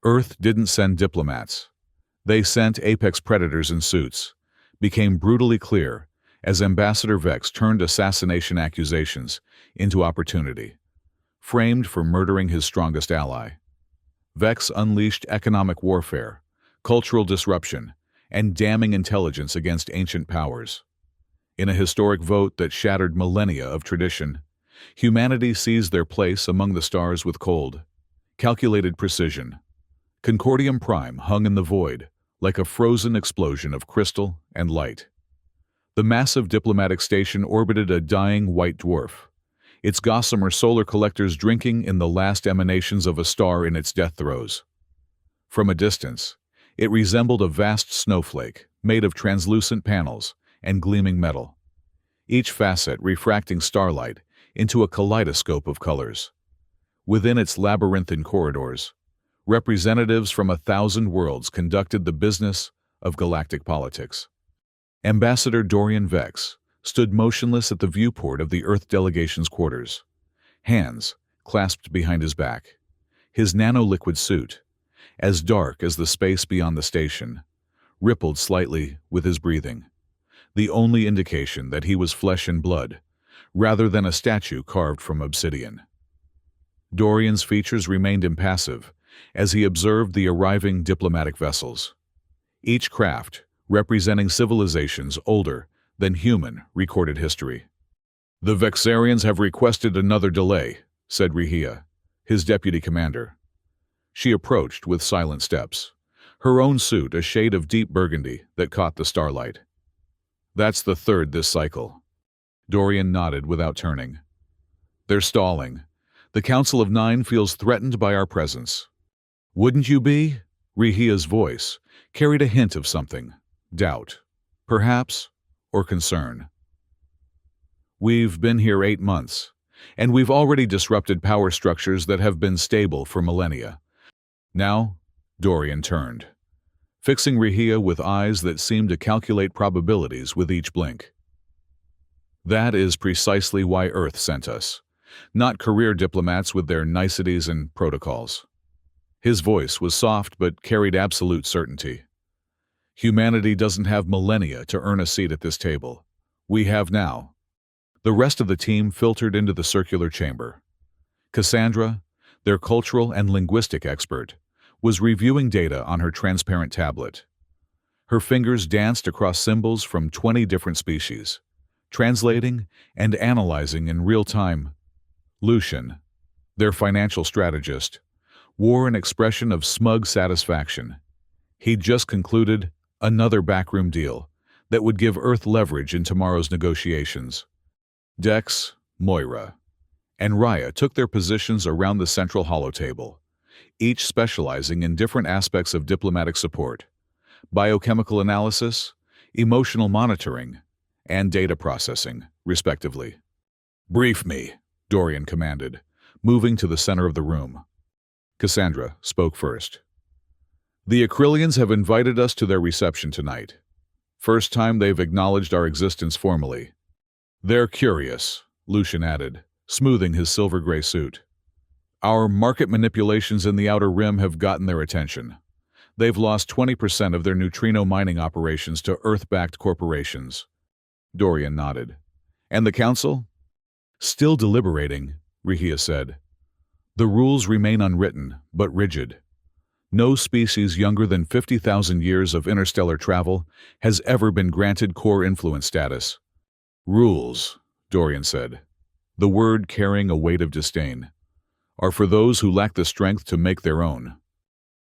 Earth didn't send diplomats. They sent apex predators in suits, became brutally clear as Ambassador Vex turned assassination accusations into opportunity, framed for murdering his strongest ally. Vex unleashed economic warfare, cultural disruption, and damning intelligence against ancient powers. In a historic vote that shattered millennia of tradition, humanity seized their place among the stars with cold, calculated precision. Concordium Prime hung in the void, like a frozen explosion of crystal and light. The massive diplomatic station orbited a dying white dwarf, its gossamer solar collectors drinking in the last emanations of a star in its death throes. From a distance, it resembled a vast snowflake made of translucent panels and gleaming metal, each facet refracting starlight into a kaleidoscope of colors. Within its labyrinthine corridors, representatives from 1,000 worlds conducted the business of galactic politics. Ambassador Dorian Vex stood motionless at the viewport of the Earth delegation's quarters, hands clasped behind his back. His nanoliquid suit, as dark as the space beyond the station, rippled slightly with his breathing, the only indication that he was flesh and blood, rather than a statue carved from obsidian. Dorian's features remained impassive as he observed the arriving diplomatic vessels, each craft representing civilizations older than human recorded history. "The Vexarians have requested another delay," said Rehia, his deputy commander. She approached with silent steps, her own suit a shade of deep burgundy that caught the starlight. "That's the third this cycle." Dorian nodded without turning. "They're stalling. The Council of Nine feels threatened by our presence." "Wouldn't you be?" Rehia's voice carried a hint of something. Doubt, perhaps, or concern. "We've been here 8 months, and we've already disrupted power structures that have been stable for millennia. Now," Dorian turned, fixing Rehia with eyes that seemed to calculate probabilities with each blink. "That is precisely why Earth sent us, not career diplomats with their niceties and protocols." His voice was soft but carried absolute certainty. "Humanity doesn't have millennia to earn a seat at this table. We have now." The rest of the team filtered into the circular chamber. Cassandra, their cultural and linguistic expert, was reviewing data on her transparent tablet. Her fingers danced across symbols from 20 different species, translating and analyzing in real time. Lucian, their financial strategist, wore an expression of smug satisfaction. He'd just concluded another backroom deal that would give Earth leverage in tomorrow's negotiations. Dex, Moira, and Raya took their positions around the central holotable, each specializing in different aspects of diplomatic support: biochemical analysis, emotional monitoring, and data processing, respectively. "Brief me," Dorian commanded, moving to the center of the room. Cassandra spoke first. "The Acrylians have invited us to their reception tonight. First time they've acknowledged our existence formally. They're curious," Lucian added, smoothing his silver-gray suit. "Our market manipulations in the Outer Rim have gotten their attention. They've lost 20% of their neutrino mining operations to Earth-backed corporations." Dorian nodded. "And the Council?" "Still deliberating," Rehia said. "The rules remain unwritten, but rigid. No species younger than 50,000 years of interstellar travel has ever been granted core influence status." "Rules," Dorian said, the word carrying a weight of disdain, "are for those who lack the strength to make their own."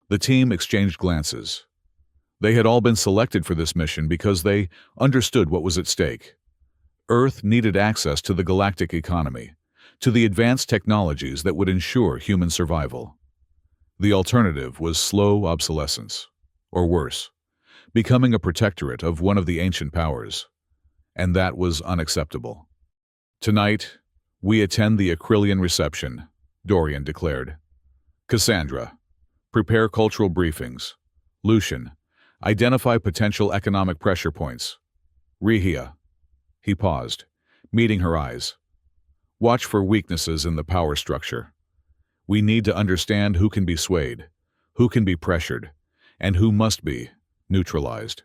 The team exchanged glances. They had all been selected for this mission because they understood what was at stake. Earth needed access to the galactic economy, to the advanced technologies that would ensure human survival. The alternative was slow obsolescence, or worse, becoming a protectorate of one of the ancient powers. And that was unacceptable. "Tonight, we attend the Acrylian reception," Dorian declared. "Cassandra, prepare cultural briefings. Lucian, identify potential economic pressure points. Rehia." He paused, meeting her eyes. "Watch for weaknesses in the power structure. We need to understand who can be swayed, who can be pressured, and who must be neutralized.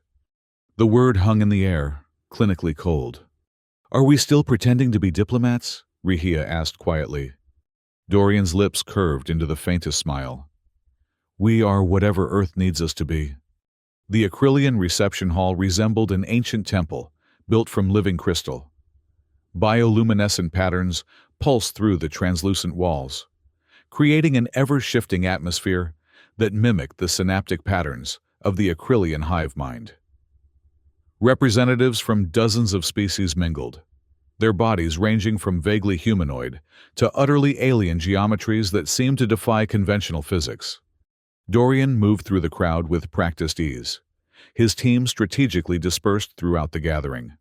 The word hung in the air, clinically cold. "Are we still pretending to be diplomats?" Rehia asked quietly. Dorian's lips curved into the faintest smile. "We are whatever Earth needs us to be." The Acrylian reception hall resembled an ancient temple, built from living crystal. Bioluminescent patterns pulsed through the translucent walls, creating an ever-shifting atmosphere that mimicked the synaptic patterns of the Acrylian hive mind. Representatives from dozens of species mingled, their bodies ranging from vaguely humanoid to utterly alien geometries that seemed to defy conventional physics. Dorian moved through the crowd with practiced ease. His team strategically dispersed throughout the gathering.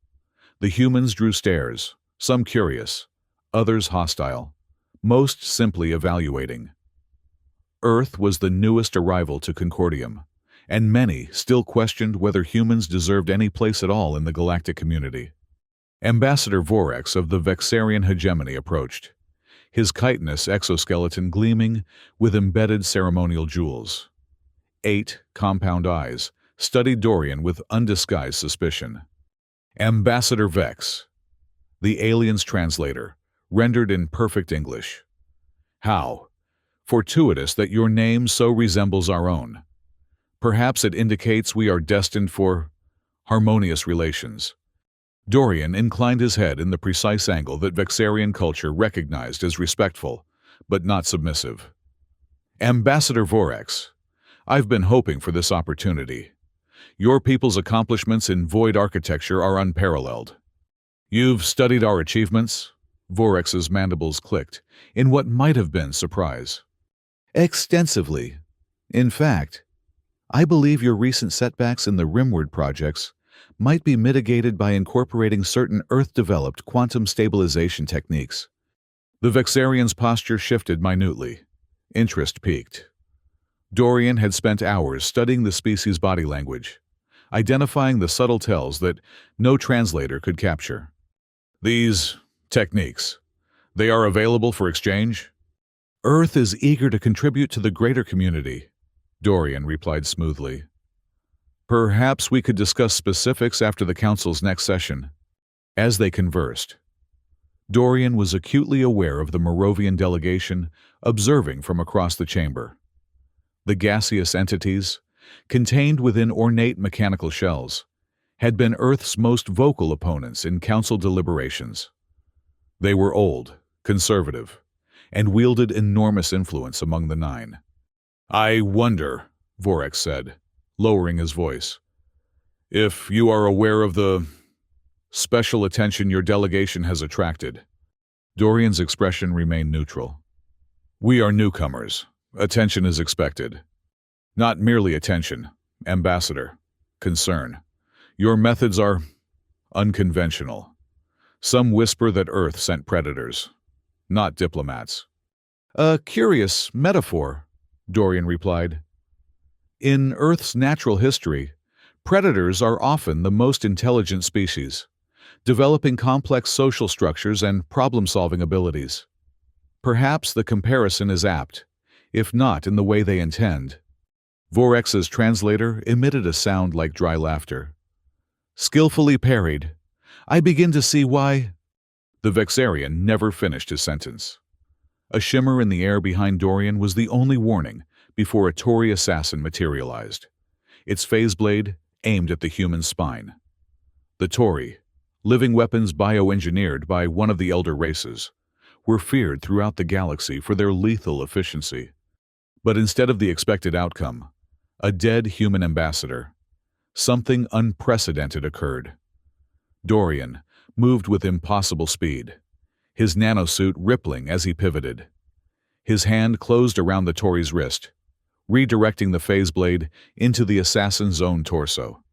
The humans drew stares, some curious, others hostile, most simply evaluating. Earth was the newest arrival to Concordium, and many still questioned whether humans deserved any place at all in the galactic community. Ambassador Vorax of the Vexarian hegemony approached, his chitinous exoskeleton gleaming with embedded ceremonial jewels. 8 compound eyes studied Dorian with undisguised suspicion. "Ambassador Vex, the alien's translator, rendered in perfect English. How fortuitous that your name so resembles our own. Perhaps it indicates we are destined for harmonious relations." Dorian inclined his head in the precise angle that Vexarian culture recognized as respectful, but not submissive. "Ambassador Vorax, I've been hoping for this opportunity. Your people's accomplishments in void architecture are unparalleled." "You've studied our achievements?" Vorax's mandibles clicked, in what might have been surprise. "Extensively. In fact, I believe your recent setbacks in the Rimward projects might be mitigated by incorporating certain Earth-developed quantum stabilization techniques." The Vexarian's posture shifted minutely. Interest peaked. Dorian had spent hours studying the species' body language, identifying the subtle tells that no translator could capture. "These techniques, they are available for exchange?" "Earth is eager to contribute to the greater community," Dorian replied smoothly. "Perhaps we could discuss specifics after the Council's next session." As they conversed, Dorian was acutely aware of the Moravian delegation observing from across the chamber. The gaseous entities, contained within ornate mechanical shells, had been Earth's most vocal opponents in Council deliberations. They were old, conservative, and wielded enormous influence among the 9. "I wonder," Vorax said, lowering his voice, "if you are aware of the special attention your delegation has attracted." Dorian's expression remained neutral. "We are newcomers. Attention is expected." "Not merely attention, Ambassador. Concern. Your methods are unconventional. Some whisper that Earth sent predators, not diplomats." "A curious metaphor," Dorian replied. "In Earth's natural history, predators are often the most intelligent species, developing complex social structures and problem-solving abilities. Perhaps the comparison is apt, if not in the way they intend." Vorax's translator emitted a sound like dry laughter. "Skillfully parried. I begin to see why—" The Vexarian never finished his sentence. A shimmer in the air behind Dorian was the only warning before a Tory assassin materialized, its phase blade aimed at the human spine. The Tory, living weapons bioengineered by one of the elder races, were feared throughout the galaxy for their lethal efficiency. But instead of the expected outcome, a dead human ambassador, something unprecedented occurred. Dorian moved with impossible speed, his nanosuit rippling as he pivoted. His hand closed around the Tory's wrist, redirecting the phase blade into the assassin's own torso.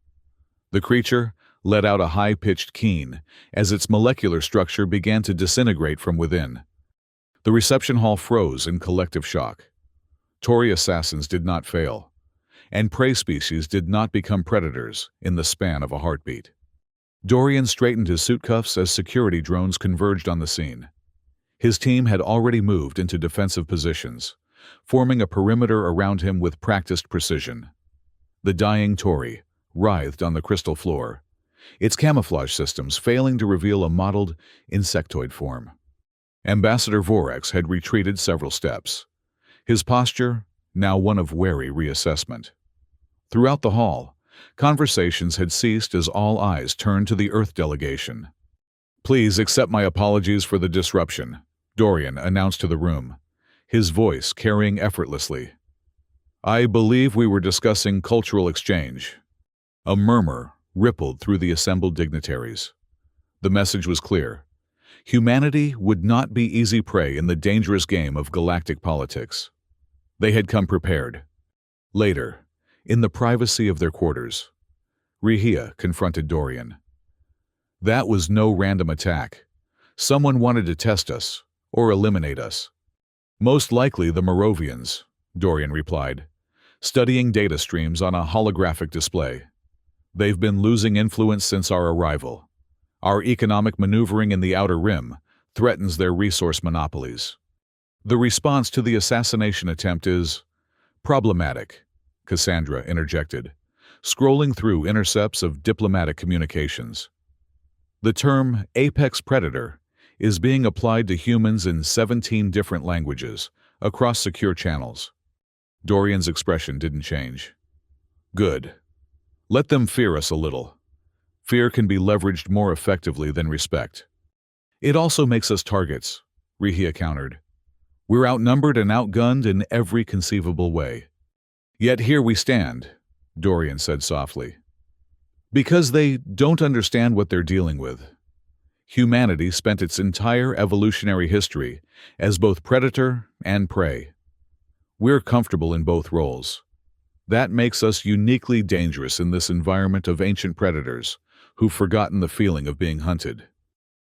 The creature let out a high-pitched keen as its molecular structure began to disintegrate from within. The reception hall froze in collective shock. Tory assassins did not fail, and prey species did not become predators in the span of a heartbeat. Dorian straightened his suit cuffs as security drones converged on the scene. His team had already moved into defensive positions, forming a perimeter around him with practiced precision. The dying Tory writhed on the crystal floor, its camouflage systems failing to reveal a mottled, insectoid form. Ambassador Vorax had retreated several steps, his posture now one of wary reassessment. Throughout the hall, conversations had ceased as all eyes turned to the Earth delegation. "Please accept my apologies for the disruption," Dorian announced to the room, his voice carrying effortlessly. "I believe we were discussing cultural exchange." A murmur rippled through the assembled dignitaries. The message was clear. Humanity would not be easy prey in the dangerous game of galactic politics. They had come prepared. Later, in the privacy of their quarters, Rehia confronted Dorian. "That was no random attack. Someone wanted to test us, or eliminate us." "Most likely the Moravians," Dorian replied, studying data streams on a holographic display. "They've been losing influence since our arrival. Our economic maneuvering in the Outer Rim threatens their resource monopolies. The response to the assassination attempt is problematic," Cassandra interjected, scrolling through intercepts of diplomatic communications. "The term apex predator is being applied to humans in 17 different languages, across secure channels." Dorian's expression didn't change. "Good. Let them fear us a little. Fear can be leveraged more effectively than respect." "It also makes us targets," Rehia countered. "We're outnumbered and outgunned in every conceivable way. Yet here we stand," Dorian said softly. "Because they don't understand what they're dealing with. Humanity spent its entire evolutionary history as both predator and prey. We're comfortable in both roles. That makes us uniquely dangerous in this environment of ancient predators who've forgotten the feeling of being hunted."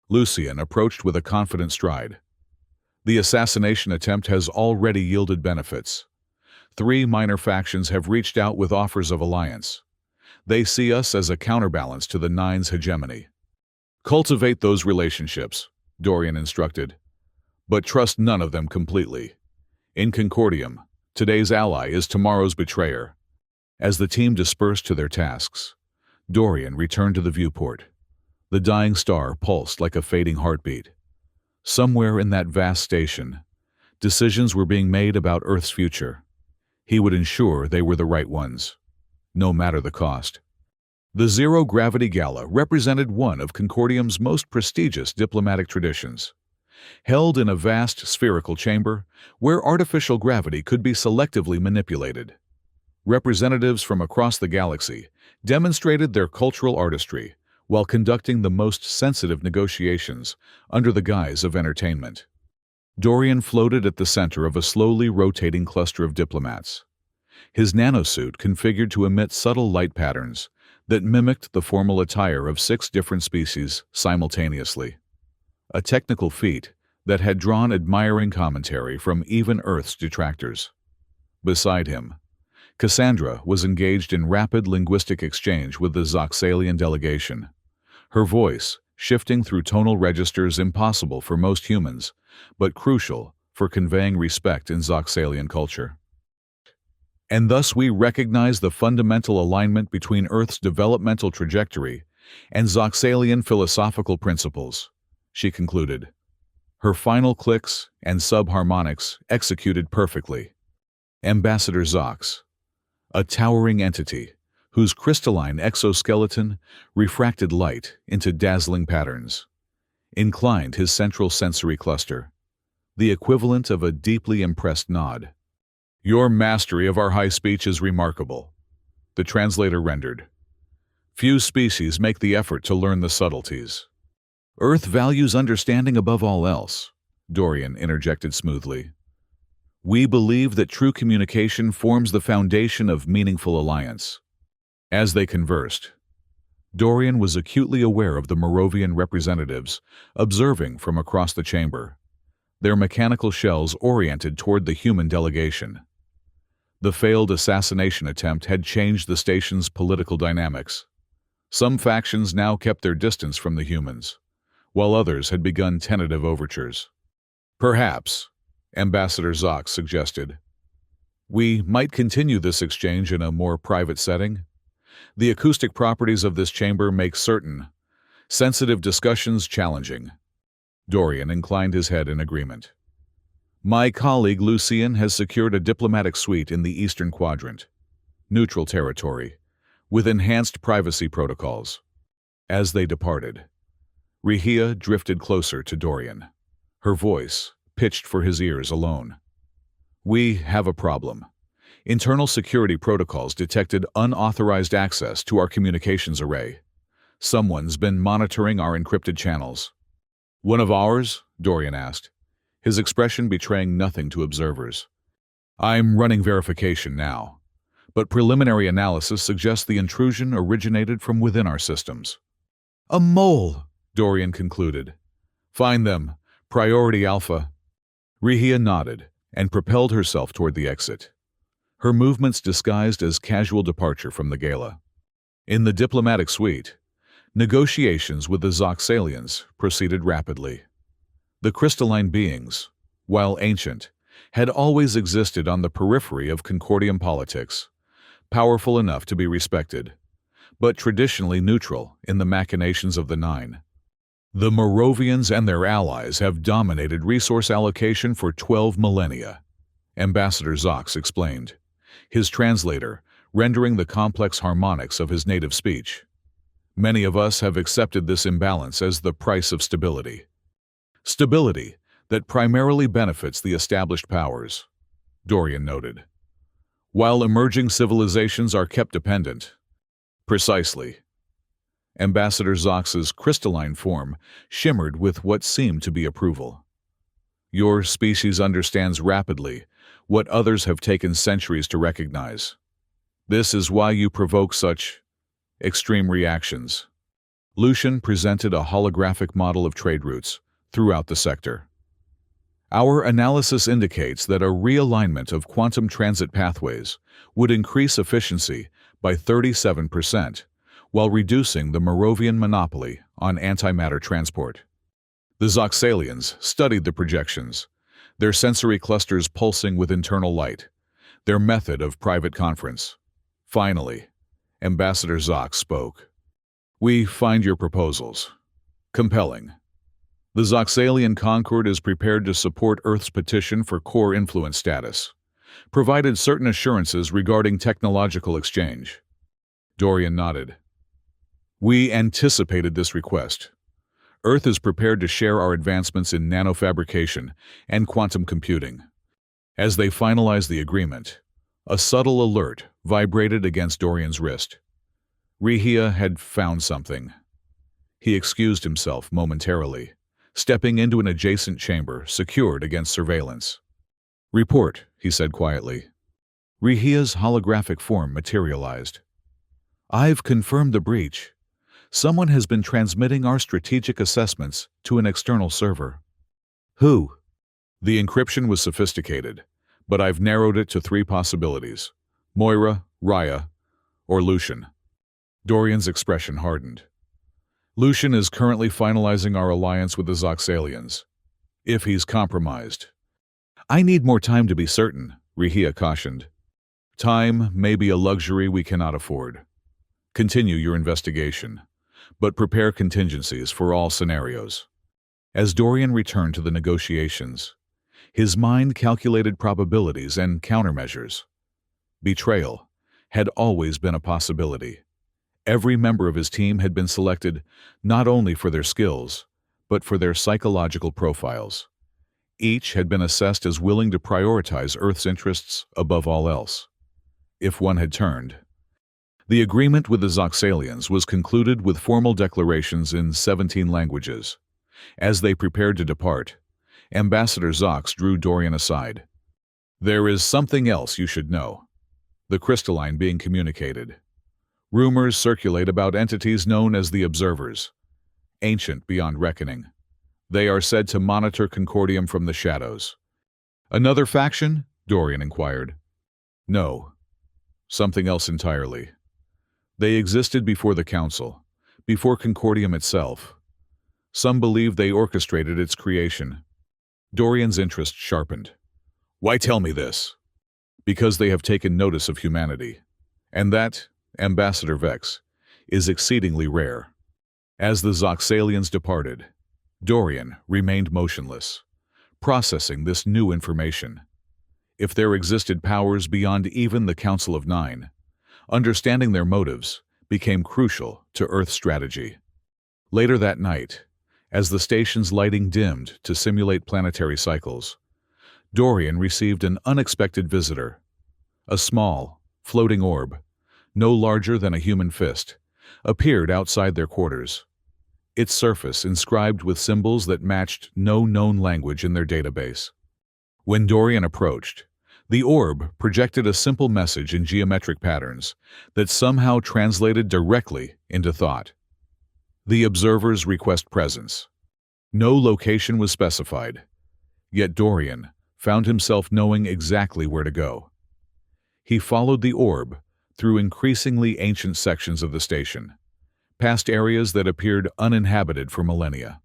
Lucian approached with a confident stride. "The assassination attempt has already yielded benefits. 3 minor factions have reached out with offers of alliance. They see us as a counterbalance to the Nine's hegemony. Cultivate those relationships," Dorian instructed, "but trust none of them completely. In Concordium, today's ally is tomorrow's betrayer." As the team dispersed to their tasks, Dorian returned to the viewport. The dying star pulsed like a fading heartbeat. Somewhere in that vast station, decisions were being made about Earth's future. He would ensure they were the right ones, no matter the cost. The Zero-Gravity Gala represented one of Concordium's most prestigious diplomatic traditions. Held in a vast spherical chamber where artificial gravity could be selectively manipulated, representatives from across the galaxy demonstrated their cultural artistry while conducting the most sensitive negotiations under the guise of entertainment. Dorian floated at the center of a slowly rotating cluster of diplomats, his nanosuit configured to emit subtle light patterns that mimicked the formal attire of 6 different species simultaneously. A technical feat that had drawn admiring commentary from even Earth's detractors. Beside him, Cassandra was engaged in rapid linguistic exchange with the Zoxalian delegation, her voice shifting through tonal registers impossible for most humans, but crucial for conveying respect in Zoxalian culture. "And thus we recognize the fundamental alignment between Earth's developmental trajectory and Zoxalian philosophical principles," she concluded, her final clicks and subharmonics executed perfectly. Ambassador Zox, a towering entity whose crystalline exoskeleton refracted light into dazzling patterns, inclined his central sensory cluster, the equivalent of a deeply impressed nod. "Your mastery of our high speech is remarkable," the translator rendered. "Few species make the effort to learn the subtleties." "Earth values understanding above all else," Dorian interjected smoothly. "We believe that true communication forms the foundation of meaningful alliance." As they conversed, Dorian was acutely aware of the Moravian representatives observing from across the chamber, their mechanical shells oriented toward the human delegation. The failed assassination attempt had changed the station's political dynamics. Some factions now kept their distance from the humans, while others had begun tentative overtures. "Perhaps," Ambassador Zox suggested. We might continue this exchange in a more private setting. The acoustic properties of this chamber make certain sensitive discussions challenging. Dorian inclined his head in agreement. My colleague Lucien has secured a diplomatic suite in the Eastern Quadrant, neutral territory, with enhanced privacy protocols. As they departed, Rehia drifted closer to Dorian, her voice pitched for his ears alone. We have a problem. Internal security protocols detected unauthorized access to our communications array. Someone's been monitoring our encrypted channels. One of ours? Dorian asked, his expression betraying nothing to observers. I'm running verification now, but preliminary analysis suggests the intrusion originated from within our systems. A mole, Dorian concluded. Find them. Priority Alpha. Rehia nodded and propelled herself toward the exit, her movements disguised as casual departure from the gala. In the diplomatic suite, negotiations with the Zoxalians proceeded rapidly. The crystalline beings, while ancient, had always existed on the periphery of Concordium politics, powerful enough to be respected, but traditionally neutral in the machinations of the Nine. The Moravians and their allies have dominated resource allocation for 12 millennia, Ambassador Zox explained, his translator rendering the complex harmonics of his native speech. Many of us have accepted this imbalance as the price of stability. Stability that primarily benefits the established powers, Dorian noted, while emerging civilizations are kept dependent. Precisely. Ambassador Zox's crystalline form shimmered with what seemed to be approval. Your species understands rapidly what others have taken centuries to recognize. This is why you provoke such extreme reactions. Lucian presented a holographic model of trade routes throughout the sector. Our analysis indicates that a realignment of quantum transit pathways would increase efficiency by 37%, while reducing the Moravian monopoly on antimatter transport. The Zoxalians studied the projections, their sensory clusters pulsing with internal light, their method of private conference. Finally, Ambassador Zox spoke. We find your proposals compelling. The Zoxalian Concord is prepared to support Earth's petition for core influence status, provided certain assurances regarding technological exchange. Dorian nodded. We anticipated this request. Earth is prepared to share our advancements in nanofabrication and quantum computing. As they finalized the agreement, a subtle alert vibrated against Dorian's wrist. Rehia had found something. He excused himself momentarily, stepping into an adjacent chamber secured against surveillance. Report, he said quietly. Rehia's holographic form materialized. I've confirmed the breach. Someone has been transmitting our strategic assessments to an external server. Who? The encryption was sophisticated, but I've narrowed it to 3 possibilities: Moira, Raya, or Lucian. Dorian's expression hardened. Lucian is currently finalizing our alliance with the Zoxalians. If he's compromised. I need more time to be certain, Rehia cautioned. Time may be a luxury we cannot afford. Continue your investigation, but prepare contingencies for all scenarios. As Dorian returned to the negotiations, his mind calculated probabilities and countermeasures. Betrayal had always been a possibility. Every member of his team had been selected not only for their skills, but for their psychological profiles. Each had been assessed as willing to prioritize Earth's interests above all else. If one had turned. The agreement with the Zoxalians was concluded with formal declarations in 17 languages. As they prepared to depart, Ambassador Zox drew Dorian aside. There is something else you should know. The crystalline being communicated. Rumors circulate about entities known as the Observers, ancient beyond reckoning. They are said to monitor Concordium from the shadows. Another faction? Dorian inquired. No. Something else entirely. They existed before the Council, before Concordium itself. Some believe they orchestrated its creation. Dorian's interest sharpened. Why tell me this? Because they have taken notice of humanity. And that, Ambassador Vex, is exceedingly rare. As the Zoxalians departed, Dorian remained motionless, processing this new information. If there existed powers beyond even the Council of Nine, understanding their motives became crucial to Earth's strategy. Later that night, as the station's lighting dimmed to simulate planetary cycles, Dorian received an unexpected visitor. A small, floating orb, no larger than a human fist, appeared outside their quarters. Its surface inscribed with symbols that matched no known language in their database. When Dorian approached, the orb projected a simple message in geometric patterns that somehow translated directly into thought. The observers request presence. No location was specified, yet Dorian found himself knowing exactly where to go. He followed the orb through increasingly ancient sections of the station, past areas that appeared uninhabited for millennia.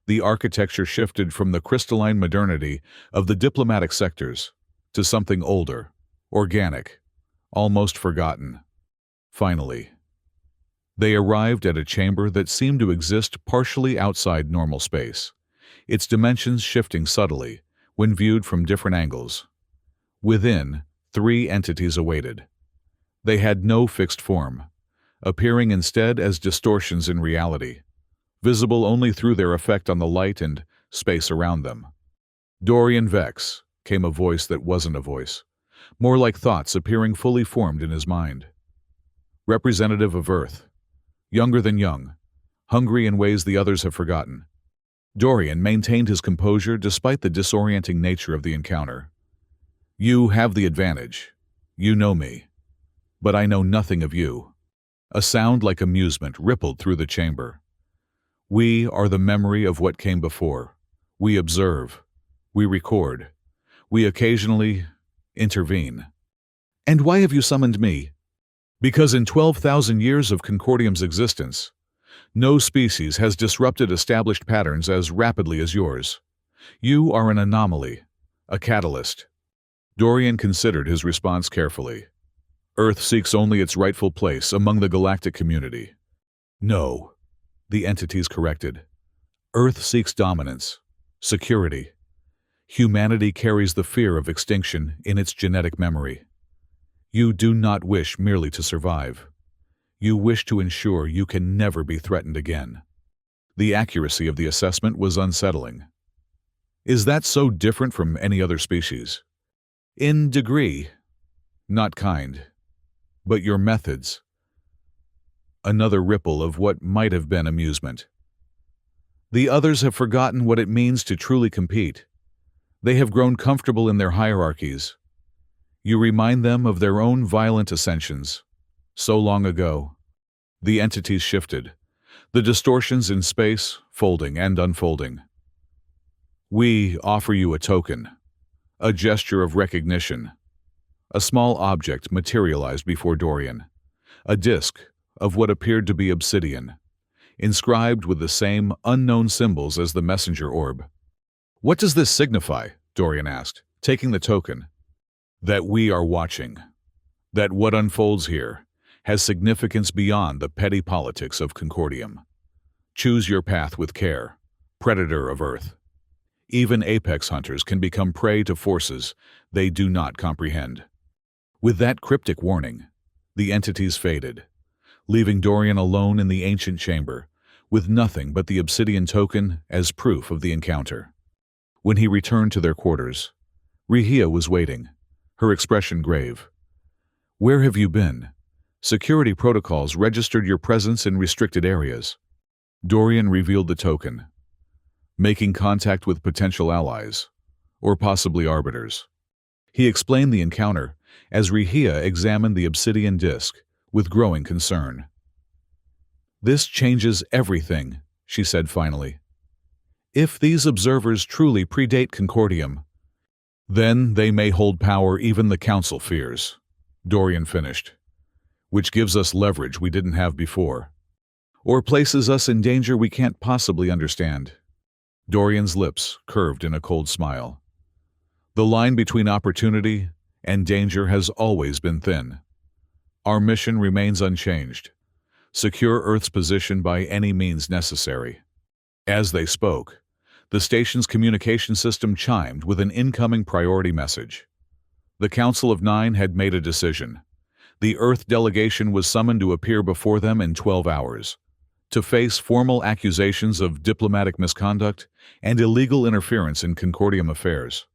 The architecture shifted from the crystalline modernity of the diplomatic sectors to something older, organic, almost forgotten. Finally, they arrived at a chamber that seemed to exist partially outside normal space, its dimensions shifting subtly when viewed from different angles. Within, 3 entities awaited. They had no fixed form, appearing instead as distortions in reality, visible only through their effect on the light and space around them. Dorian Vex, came a voice that wasn't a voice, more like thoughts appearing fully formed in his mind. Representative of Earth, younger than young, hungry in ways the others have forgotten. Dorian maintained his composure despite the disorienting nature of the encounter. You have the advantage. You know me. But I know nothing of you. A sound like amusement rippled through the chamber. We are the memory of what came before. We observe. We record. We occasionally intervene. And why have you summoned me? Because in 12,000 years of Concordium's existence, no species has disrupted established patterns as rapidly as yours. You are an anomaly, a catalyst. Dorian considered his response carefully. Earth seeks only its rightful place among the galactic community. No, the entities corrected. Earth seeks dominance, security. Humanity carries the fear of extinction in its genetic memory. You do not wish merely to survive. You wish to ensure you can never be threatened again. The accuracy of the assessment was unsettling. Is that so different from any other species? In degree, not kind. But your methods. Another ripple of what might have been amusement. The others have forgotten what it means to truly compete. They have grown comfortable in their hierarchies. You remind them of their own violent ascensions. So long ago. The entities shifted, the distortions in space folding and unfolding. We offer you a token, a gesture of recognition. A small object materialized before Dorian, a disk of what appeared to be obsidian, inscribed with the same unknown symbols as the messenger orb. What does this signify? Dorian asked, taking the token. That we are watching. That what unfolds here has significance beyond the petty politics of Concordium. Choose your path with care, predator of Earth. Even apex hunters can become prey to forces they do not comprehend. With that cryptic warning, the entities faded, leaving Dorian alone in the ancient chamber, with nothing but the obsidian token as proof of the encounter. When he returned to their quarters, Rehia was waiting, her expression grave. Where have you been? Security protocols registered your presence in restricted areas. Dorian revealed the token, making contact with potential allies, or possibly arbiters. He explained the encounter as Rehia examined the obsidian disk with growing concern. This changes everything, she said finally. If these observers truly predate Concordium, then they may hold power even the Council fears, Dorian finished, which gives us leverage we didn't have before, or places us in danger we can't possibly understand. Dorian's lips curved in a cold smile. The line between opportunity and danger has always been thin. Our mission remains unchanged. Secure Earth's position by any means necessary." As they spoke, the station's communication system chimed with an incoming priority message. The Council of Nine had made a decision. The Earth delegation was summoned to appear before them in 12 hours, to face formal accusations of diplomatic misconduct and illegal interference in Concordium affairs.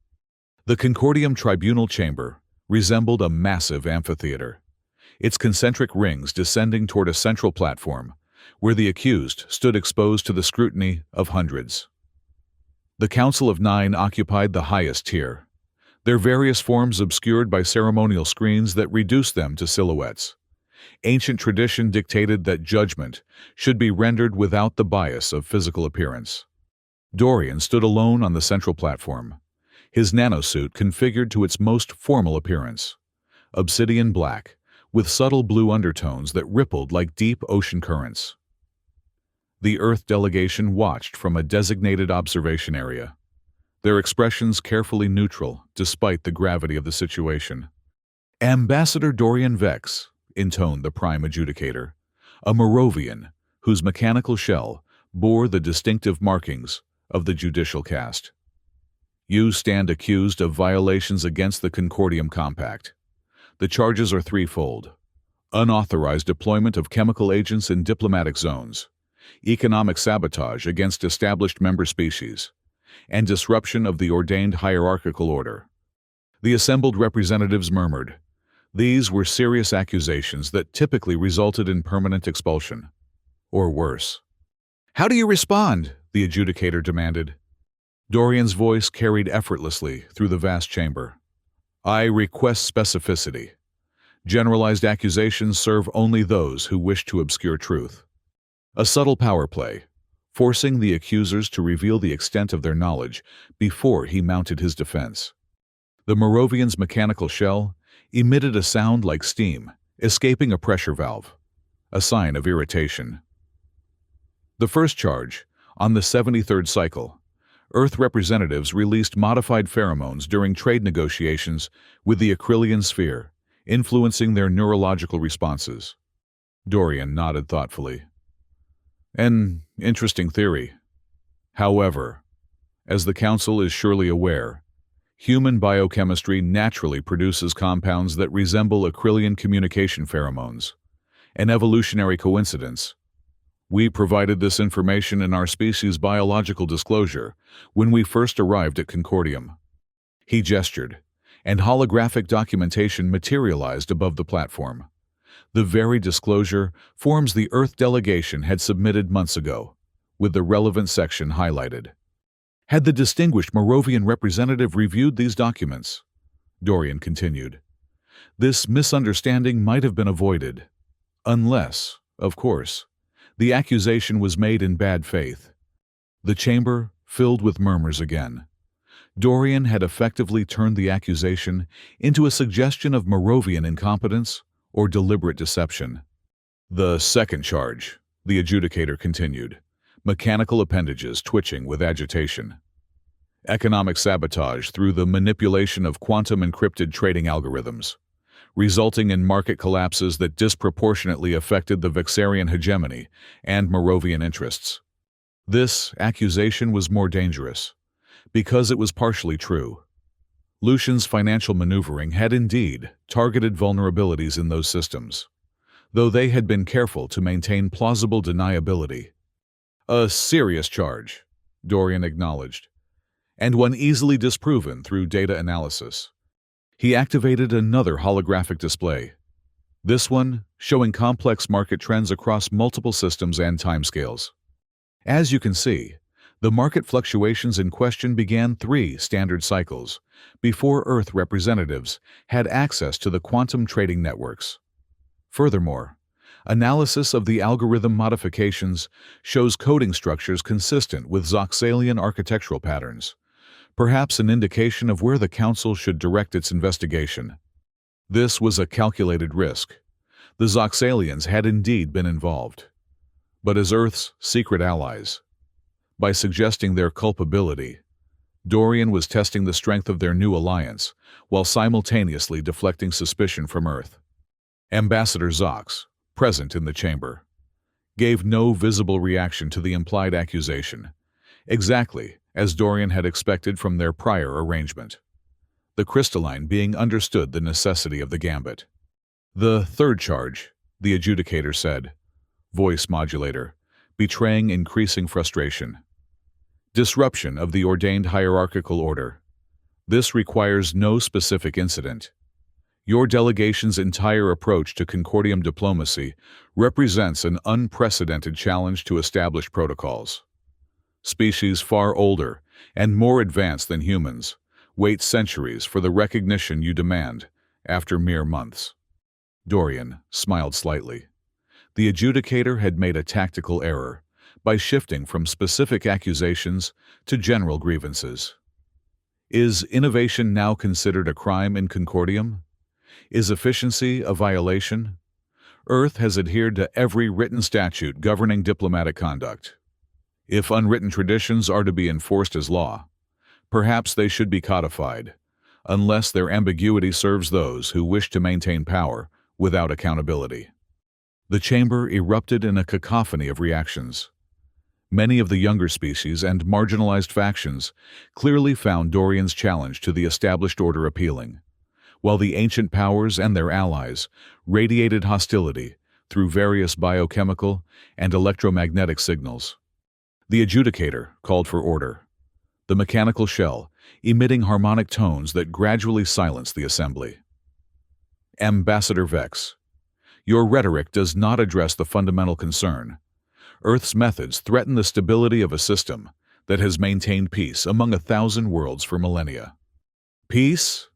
The Concordium Tribunal Chamber resembled a massive amphitheater, its concentric rings descending toward a central platform, where the accused stood exposed to the scrutiny of hundreds. The Council of Nine occupied the highest tier, their various forms obscured by ceremonial screens that reduced them to silhouettes. Ancient tradition dictated that judgment should be rendered without the bias of physical appearance. Dorian stood alone on the central platform, his nanosuit configured to its most formal appearance, obsidian black, with subtle blue undertones that rippled like deep ocean currents. The Earth delegation watched from a designated observation area, their expressions carefully neutral despite the gravity of the situation. "Ambassador Dorian Vex," intoned the Prime Adjudicator, a Moravian whose mechanical shell bore the distinctive markings of the judicial caste. "You stand accused of violations against the Concordium Compact. The charges are threefold: unauthorized deployment of chemical agents in diplomatic zones, economic sabotage against established member species, and disruption of the ordained hierarchical order." The assembled representatives murmured. These were serious accusations that typically resulted in permanent expulsion, or worse. "How do you respond?" the adjudicator demanded. Dorian's voice carried effortlessly through the vast chamber. "I request specificity. Generalized accusations serve only those who wish to obscure truth." A subtle power play, forcing the accusers to reveal the extent of their knowledge before he mounted his defense. The Moravian's mechanical shell emitted a sound like steam escaping a pressure valve, a sign of irritation. The first charge, on the 73rd cycle, Earth representatives released modified pheromones during trade negotiations with the Acrylian sphere, influencing their neurological responses. Dorian nodded thoughtfully. "An interesting theory. However, as the Council is surely aware, human biochemistry naturally produces compounds that resemble Acrylian communication pheromones, an evolutionary coincidence. We provided this information in our species' biological disclosure when we first arrived at Concordium." He gestured, and holographic documentation materialized above the platform. The very disclosure forms the Earth delegation had submitted months ago, with the relevant section highlighted. Had the distinguished Moravian representative reviewed these documents, Dorian continued, this misunderstanding might have been avoided. Unless, of course, the accusation was made in bad faith. The chamber filled with murmurs again. Dorian had effectively turned the accusation into a suggestion of Moravian incompetence or deliberate deception. "The second charge," the adjudicator continued, mechanical appendages twitching with agitation. "Economic sabotage through the manipulation of quantum-encrypted trading algorithms, resulting in market collapses that disproportionately affected the Vexarian hegemony and Moravian interests." This accusation was more dangerous, because it was partially true. Lucian's financial maneuvering had indeed targeted vulnerabilities in those systems, though they had been careful to maintain plausible deniability. "A serious charge," Dorian acknowledged, "and one easily disproven through data analysis." He activated another holographic display, this one showing complex market trends across multiple systems and timescales. As you can see, the market fluctuations in question began 3 standard cycles before Earth representatives had access to the quantum trading networks. Furthermore, analysis of the algorithm modifications shows coding structures consistent with Zoxalian architectural patterns, perhaps an indication of where the Council should direct its investigation. This was a calculated risk. The Zoxalians had indeed been involved, but as Earth's secret allies. By suggesting their culpability, Dorian was testing the strength of their new alliance, while simultaneously deflecting suspicion from Earth. Ambassador Zox, present in the chamber, gave no visible reaction to the implied accusation, exactly as Dorian had expected from their prior arrangement. The crystalline being understood the necessity of the gambit. The third charge, the adjudicator said, voice modulator, betraying increasing frustration. Disruption of the ordained hierarchical order. This requires no specific incident. Your delegation's entire approach to Concordium diplomacy represents an unprecedented challenge to established protocols. Species far older and more advanced than humans wait centuries for the recognition you demand after mere months. Dorian smiled slightly. The adjudicator had made a tactical error by shifting from specific accusations to general grievances. Is innovation now considered a crime in Concordium? Is efficiency a violation? Earth has adhered to every written statute governing diplomatic conduct. If unwritten traditions are to be enforced as law, perhaps they should be codified, unless their ambiguity serves those who wish to maintain power without accountability. The chamber erupted in a cacophony of reactions. Many of the younger species and marginalized factions clearly found Dorian's challenge to the established order appealing, while the ancient powers and their allies radiated hostility through various biochemical and electromagnetic signals. The adjudicator called for order, the mechanical shell emitting harmonic tones that gradually silenced the assembly. Ambassador Vex, your rhetoric does not address the fundamental concern. Earth's methods threaten the stability of a system that has maintained peace among 1,000 worlds for millennia. Peace?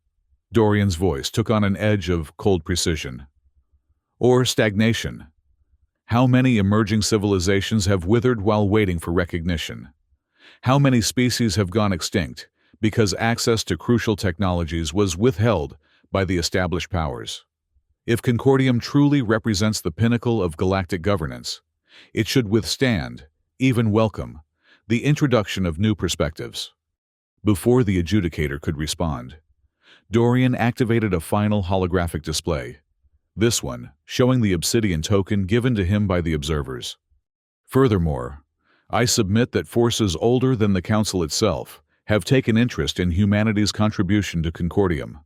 Dorian's voice took on an edge of cold precision. Or stagnation? How many emerging civilizations have withered while waiting for recognition? How many species have gone extinct because access to crucial technologies was withheld by the established powers? If Concordium truly represents the pinnacle of galactic governance, it should withstand, even welcome, the introduction of new perspectives. Before the adjudicator could respond, Dorian activated a final holographic display, this one showing the obsidian token given to him by the observers. Furthermore, I submit that forces older than the Council itself have taken interest in humanity's contribution to Concordium.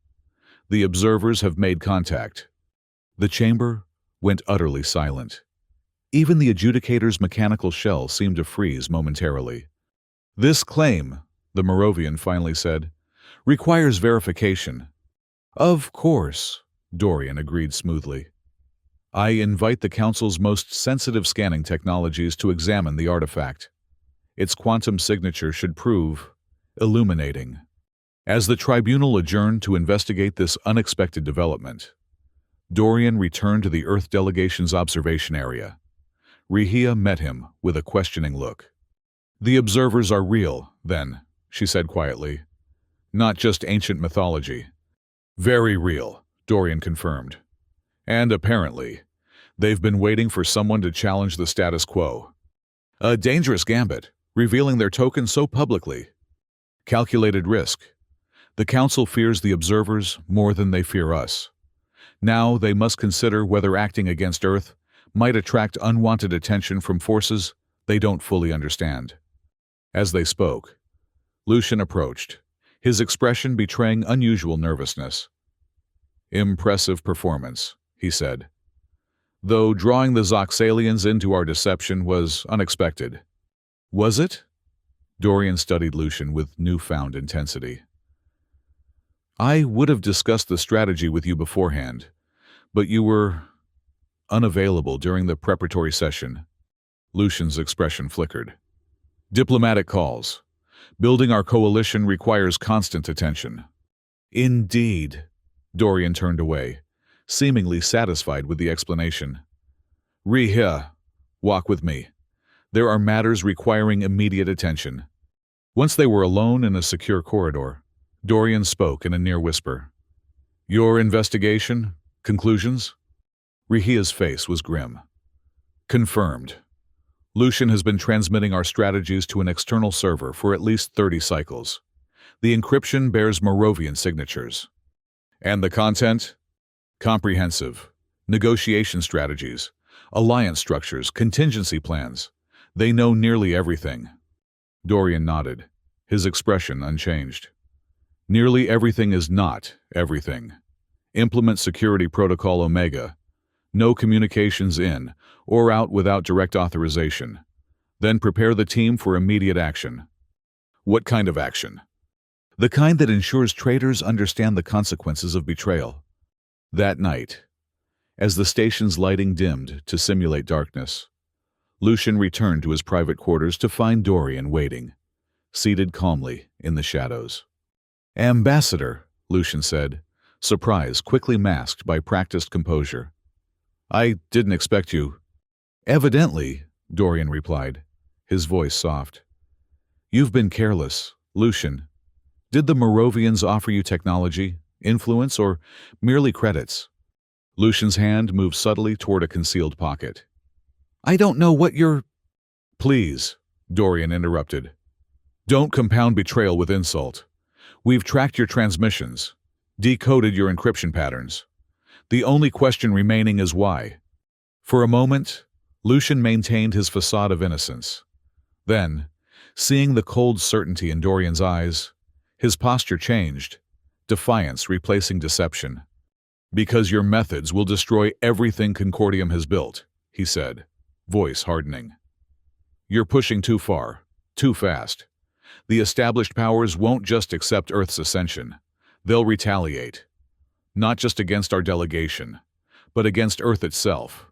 The observers have made contact. The chamber went utterly silent. Even the adjudicator's mechanical shell seemed to freeze momentarily. This claim, the Moravian finally said, requires verification. Of course, Dorian agreed smoothly. I invite the Council's most sensitive scanning technologies to examine the artifact. Its quantum signature should prove illuminating. As the tribunal adjourned to investigate this unexpected development, Dorian returned to the Earth delegation's observation area. Rehia met him with a questioning look. The observers are real, then, she said quietly. Not just ancient mythology. Very real, Dorian confirmed. And apparently, they've been waiting for someone to challenge the status quo. A dangerous gambit, revealing their token so publicly. Calculated risk. The Council fears the observers more than they fear us. Now they must consider whether acting against Earth might attract unwanted attention from forces they don't fully understand. As they spoke, Lucian approached, his expression betraying unusual nervousness. Impressive performance, he said. Though drawing the Zoxalians into our deception was unexpected. Was it? Dorian studied Lucian with newfound intensity. I would have discussed the strategy with you beforehand, but you were unavailable during the preparatory session. Lucian's expression flickered. Diplomatic calls. Building our coalition requires constant attention. Indeed. Dorian turned away, seemingly satisfied with the explanation. Rehia, walk with me. There are matters requiring immediate attention. Once they were alone in a secure corridor, Dorian spoke in a near whisper. Your investigation? Conclusions? Rehia's face was grim. Confirmed. Lucian has been transmitting our strategies to an external server for at least 30 cycles. The encryption bears Moravian signatures. And the content? Comprehensive. Negotiation strategies, alliance structures, contingency plans. They know nearly everything. Dorian nodded, his expression unchanged. Nearly everything is not everything. Implement Security Protocol Omega. No communications in or out without direct authorization. Then prepare the team for immediate action. What kind of action? The kind that ensures traitors understand the consequences of betrayal. That night, as the station's lighting dimmed to simulate darkness, Lucian returned to his private quarters to find Dorian waiting, seated calmly in the shadows. "Ambassador," Lucian said, surprise quickly masked by practiced composure. "I didn't expect you." "Evidently," Dorian replied, his voice soft. "You've been careless, Lucian. Did the Moravians offer you technology, influence, or merely credits?" Lucian's hand moved subtly toward a concealed pocket. "I don't know what you're—" "Please," Dorian interrupted. "Don't compound betrayal with insult. We've tracked your transmissions, decoded your encryption patterns. The only question remaining is why." For a moment, Lucian maintained his facade of innocence. Then, seeing the cold certainty in Dorian's eyes, his posture changed, defiance replacing deception. "Because your methods will destroy everything Concordium has built," he said, voice hardening. "You're pushing too far, too fast. The established powers won't just accept Earth's ascension. They'll retaliate. Not just against our delegation, but against Earth itself."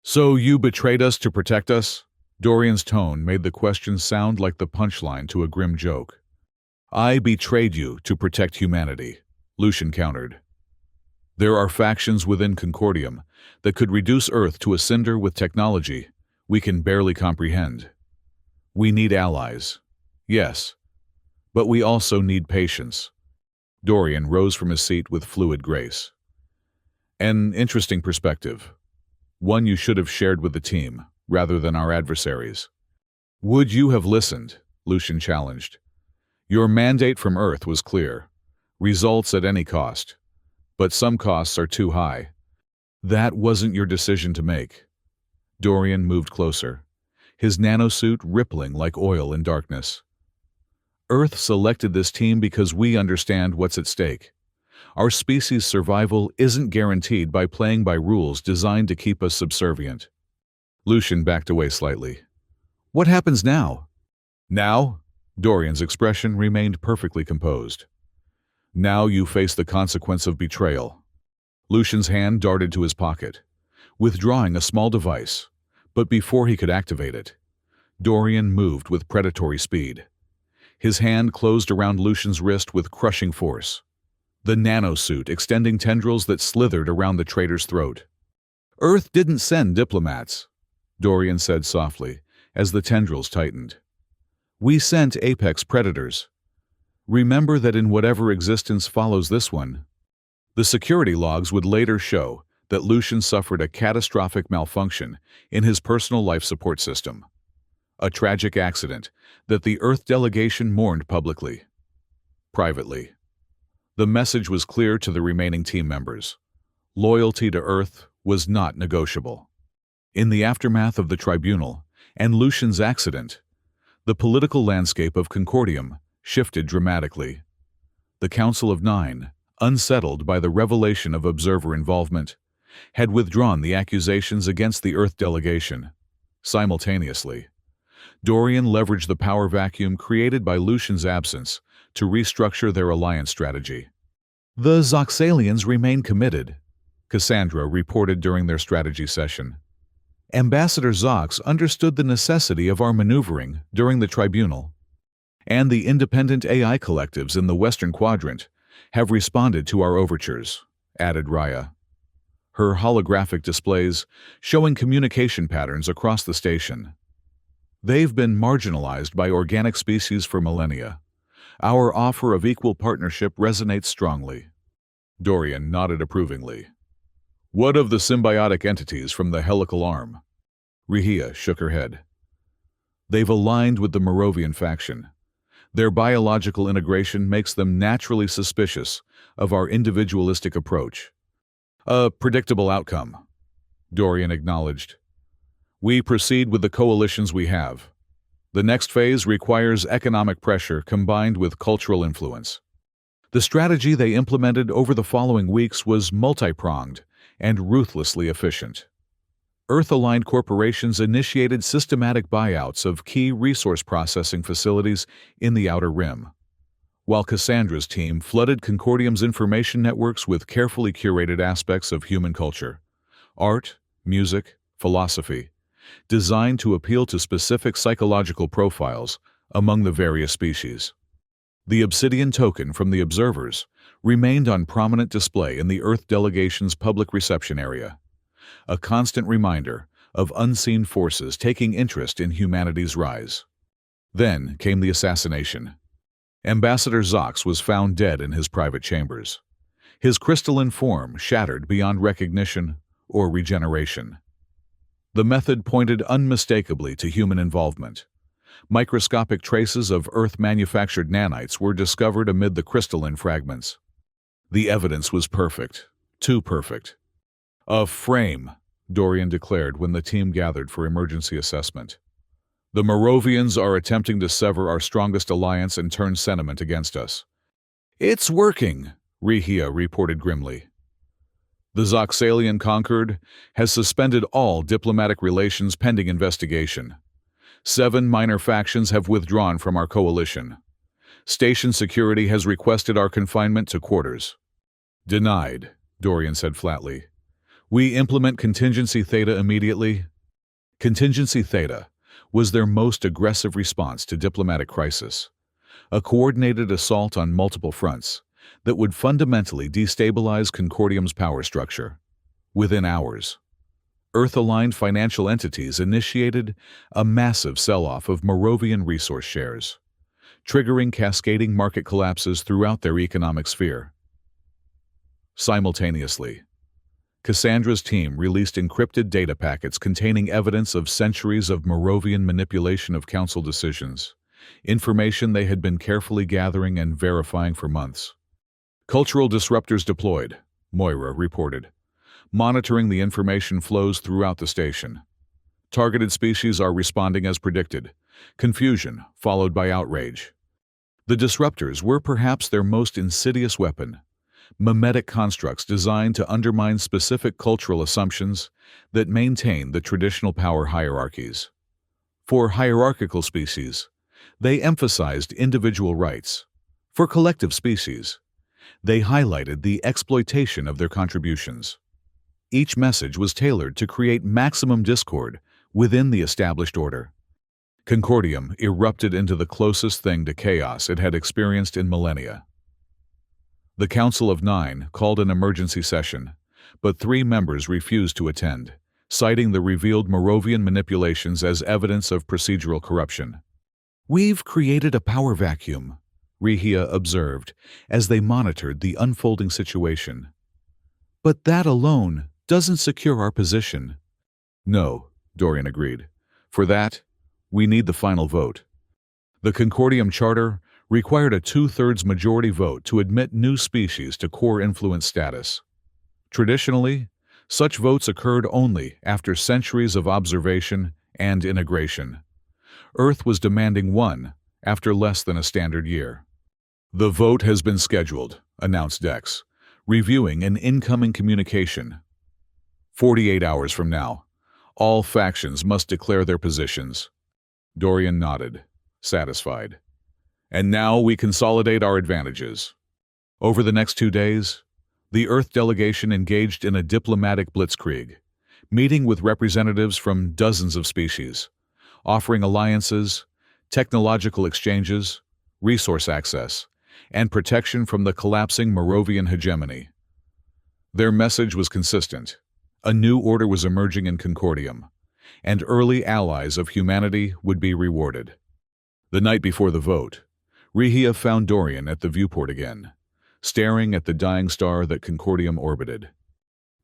"So you betrayed us to protect us?" Dorian's tone made the question sound like the punchline to a grim joke. "I betrayed you to protect humanity," Lucian countered. "There are factions within Concordium that could reduce Earth to a cinder with technology we can barely comprehend. We need allies. Yes, but we also need patience." Dorian rose from his seat with fluid grace. "An interesting perspective. One you should have shared with the team, rather than our adversaries." "Would you have listened?" Lucian challenged. "Your mandate from Earth was clear. Results at any cost. But some costs are too high. That wasn't your decision to make." Dorian moved closer, his nanosuit rippling like oil in darkness. "Earth selected this team because we understand what's at stake. Our species' survival isn't guaranteed by playing by rules designed to keep us subservient." Lucian backed away slightly. "What happens now?" "Now?" Dorian's expression remained perfectly composed. "Now you face the consequence of betrayal." Lucian's hand darted to his pocket, withdrawing a small device, but before he could activate it, Dorian moved with predatory speed. His hand closed around Lucian's wrist with crushing force, the nanosuit extending tendrils that slithered around the traitor's throat. "Earth didn't send diplomats," Dorian said softly, as the tendrils tightened. "We sent apex predators. Remember that in whatever existence follows this one." The security logs would later show that Lucian suffered a catastrophic malfunction in his personal life support system. A tragic accident that the Earth delegation mourned publicly. Privately, the message was clear to the remaining team members. Loyalty to Earth was not negotiable. In the aftermath of the tribunal and Lucian's accident, the political landscape of Concordium shifted dramatically. The Council of Nine, unsettled by the revelation of observer involvement, had withdrawn the accusations against the Earth delegation. Simultaneously, Dorian leveraged the power vacuum created by Lucian's absence to restructure their alliance strategy. "The Zoxalians remain committed," Cassandra reported during their strategy session. "Ambassador Zox understood the necessity of our maneuvering during the tribunal, and the independent AI collectives in the Western Quadrant have responded to our overtures," added Raya, her holographic displays showing communication patterns across the station. "They've been marginalized by organic species for millennia. Our offer of equal partnership resonates strongly." Dorian nodded approvingly. "What of the symbiotic entities from the helical arm?" Rihia shook her head. "They've aligned with the Moravian faction. Their biological integration makes them naturally suspicious of our individualistic approach. A predictable outcome, Dorian acknowledged. We proceed with the coalitions we have. The next phase requires economic pressure combined with cultural influence. The strategy they implemented over the following weeks was multi-pronged and ruthlessly efficient. Earth-aligned corporations initiated systematic buyouts of key resource processing facilities in the Outer Rim, while Cassandra's team flooded Concordium's information networks with carefully curated aspects of human culture, art, music, philosophy, designed to appeal to specific psychological profiles among the various species. The obsidian token from the observers remained on prominent display in the Earth delegation's public reception area, a constant reminder of unseen forces taking interest in humanity's rise. Then came the assassination. Ambassador Zox was found dead in his private chambers, his crystalline form shattered beyond recognition or regeneration. The method pointed unmistakably to human involvement. Microscopic traces of Earth-manufactured nanites were discovered amid the crystalline fragments. The evidence was perfect, too perfect. "A frame," Dorian declared when the team gathered for emergency assessment. "The Moravians are attempting to sever our strongest alliance and turn sentiment against us." "It's working," Rehia reported grimly. "The Zoxalian Concord has suspended all diplomatic relations pending investigation. 7 minor factions have withdrawn from our coalition. Station security has requested our confinement to quarters." "Denied," Dorian said flatly. "We implement Contingency Theta immediately." Contingency Theta was their most aggressive response to diplomatic crisis, a coordinated assault on multiple fronts that would fundamentally destabilize Concordium's power structure. Within hours, Earth-aligned financial entities initiated a massive sell-off of Moravian resource shares, triggering cascading market collapses throughout their economic sphere. Simultaneously, Cassandra's team released encrypted data packets containing evidence of centuries of Moravian manipulation of council decisions, information they had been carefully gathering and verifying for months. "Cultural disruptors deployed," Moira reported, monitoring the information flows throughout the station. Targeted species are responding as predicted, confusion followed by outrage. The disruptors were perhaps their most insidious weapon, mimetic constructs designed to undermine specific cultural assumptions that maintain the traditional power hierarchies. For hierarchical species, they emphasized individual rights. For collective species, they highlighted the exploitation of their contributions. Each message was tailored to create maximum discord within the established order. Concordium erupted into the closest thing to chaos it had experienced in millennia. The Council of Nine called an emergency session, but 3 members refused to attend, citing the revealed Moravian manipulations as evidence of procedural corruption. "We've created a power vacuum," Rehia observed as they monitored the unfolding situation. "But that alone doesn't secure our position." "No," Dorian agreed. "For that, we need the final vote." The Concordium Charter required a 2/3 majority vote to admit new species to core influence status. Traditionally, such votes occurred only after centuries of observation and integration. Earth was demanding one after less than a standard year. "The vote has been scheduled," announced Dex, reviewing an incoming communication. 48 hours from now, all factions must declare their positions." Dorian nodded, satisfied. "And now we consolidate our advantages." Over the next 2 days, the Earth delegation engaged in a diplomatic blitzkrieg, meeting with representatives from dozens of species, offering alliances, technological exchanges, resource access, and protection from the collapsing Moravian hegemony. Their message was consistent. A new order was emerging in Concordium, and early allies of humanity would be rewarded. The night before the vote, Rehia found Dorian at the viewport again, staring at the dying star that Concordium orbited.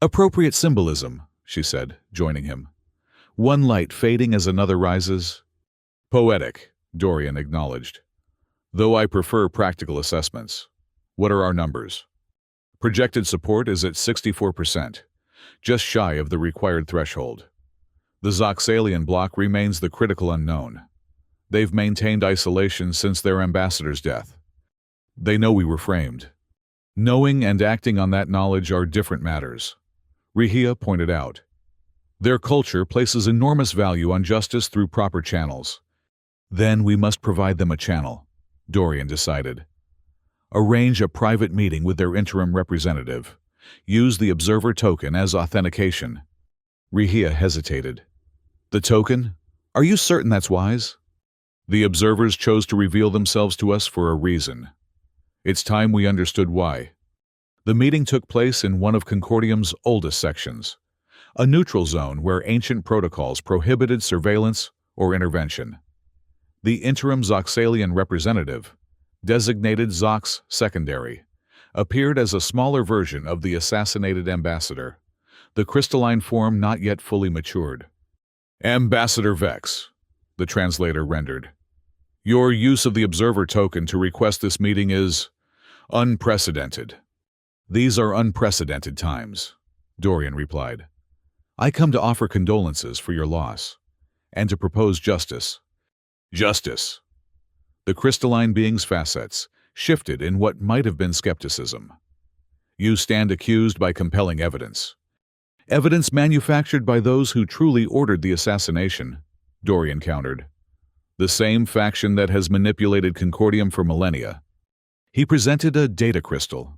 "Appropriate symbolism," she said, joining him. "One light fading as another rises." "Poetic," Dorian acknowledged. though I prefer practical assessments. What are our numbers? Projected support is at 64%, just shy of the required threshold. The Zoxalian bloc remains the critical unknown. They've maintained isolation since their ambassador's death. They know we were framed. Knowing and acting on that knowledge are different matters, Rihia pointed out. Their culture places enormous value on justice through proper channels. Then we must provide them a channel, Dorian decided. Arrange a private meeting with their interim representative. Use the observer token as authentication. Rihia hesitated. The token? Are you certain that's wise? The observers chose to reveal themselves to us for a reason. It's time we understood why. The meeting took place in one of Concordium's oldest sections, a neutral zone where ancient protocols prohibited surveillance or intervention. The interim Zoxalian representative, designated Zox Secondary, appeared as a smaller version of the assassinated ambassador, the crystalline form not yet fully matured. Ambassador Vex, the translator rendered. Your use of the observer token to request this meeting is unprecedented. These are unprecedented times, Dorian replied. I come to offer condolences for your loss, and to propose justice. Justice. The crystalline being's facets shifted in what might have been skepticism. You stand accused by compelling evidence. Evidence manufactured by those who truly ordered the assassination, Dorian countered. The same faction that has manipulated Concordium for millennia. He presented a data crystal.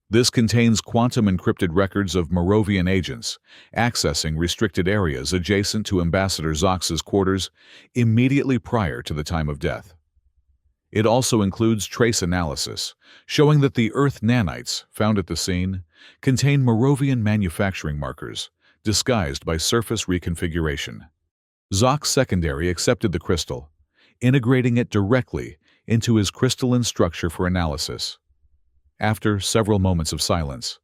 This contains quantum-encrypted records of Moravian agents accessing restricted areas adjacent to Ambassador Zox's quarters immediately prior to the time of death. It also includes trace analysis, showing that the Earth nanites found at the scene contain Moravian manufacturing markers, disguised by surface reconfiguration. Zox Secondary accepted the crystal, integrating it directly into his crystalline structure for analysis. After several moments of silence,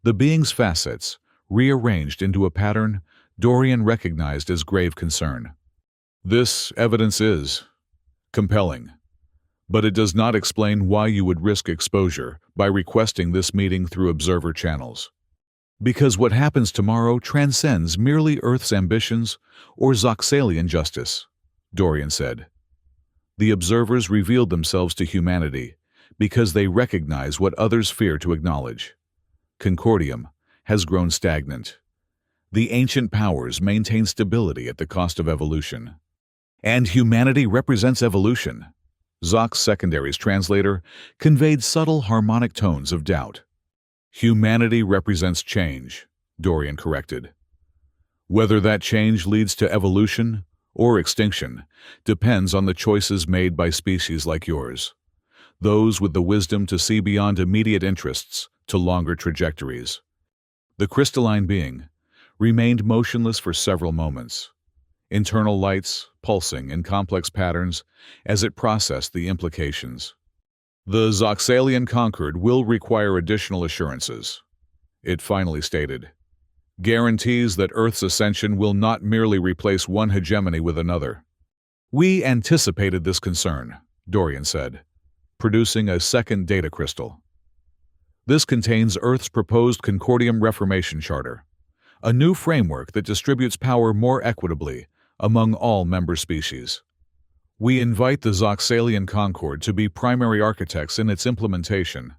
the being's facets rearranged into a pattern Dorian recognized as grave concern. This evidence is compelling, but it does not explain why you would risk exposure by requesting this meeting through observer channels. Because what happens tomorrow transcends merely Earth's ambitions or Zoxalian justice, Dorian said. The observers revealed themselves to humanity because they recognize what others fear to acknowledge. Concordium has grown stagnant. The ancient powers maintain stability at the cost of evolution. And humanity represents evolution. Zox Secondary's translator conveyed subtle harmonic tones of doubt. Humanity represents change, Dorian corrected. Whether that change leads to evolution or extinction depends on the choices made by species like yours, those with the wisdom to see beyond immediate interests to longer trajectories. The crystalline being remained motionless for several moments, internal lights pulsing in complex patterns as it processed the implications. The Zoxalian conquered will require additional assurances, it finally stated. Guarantees that Earth's ascension will not merely replace one hegemony with another. We anticipated this concern, Dorian said, producing a second data crystal. This contains Earth's proposed Concordium Reformation Charter, a new framework that distributes power more equitably among all member species. We invite the Zoxalian Concord to be primary architects in its implementation.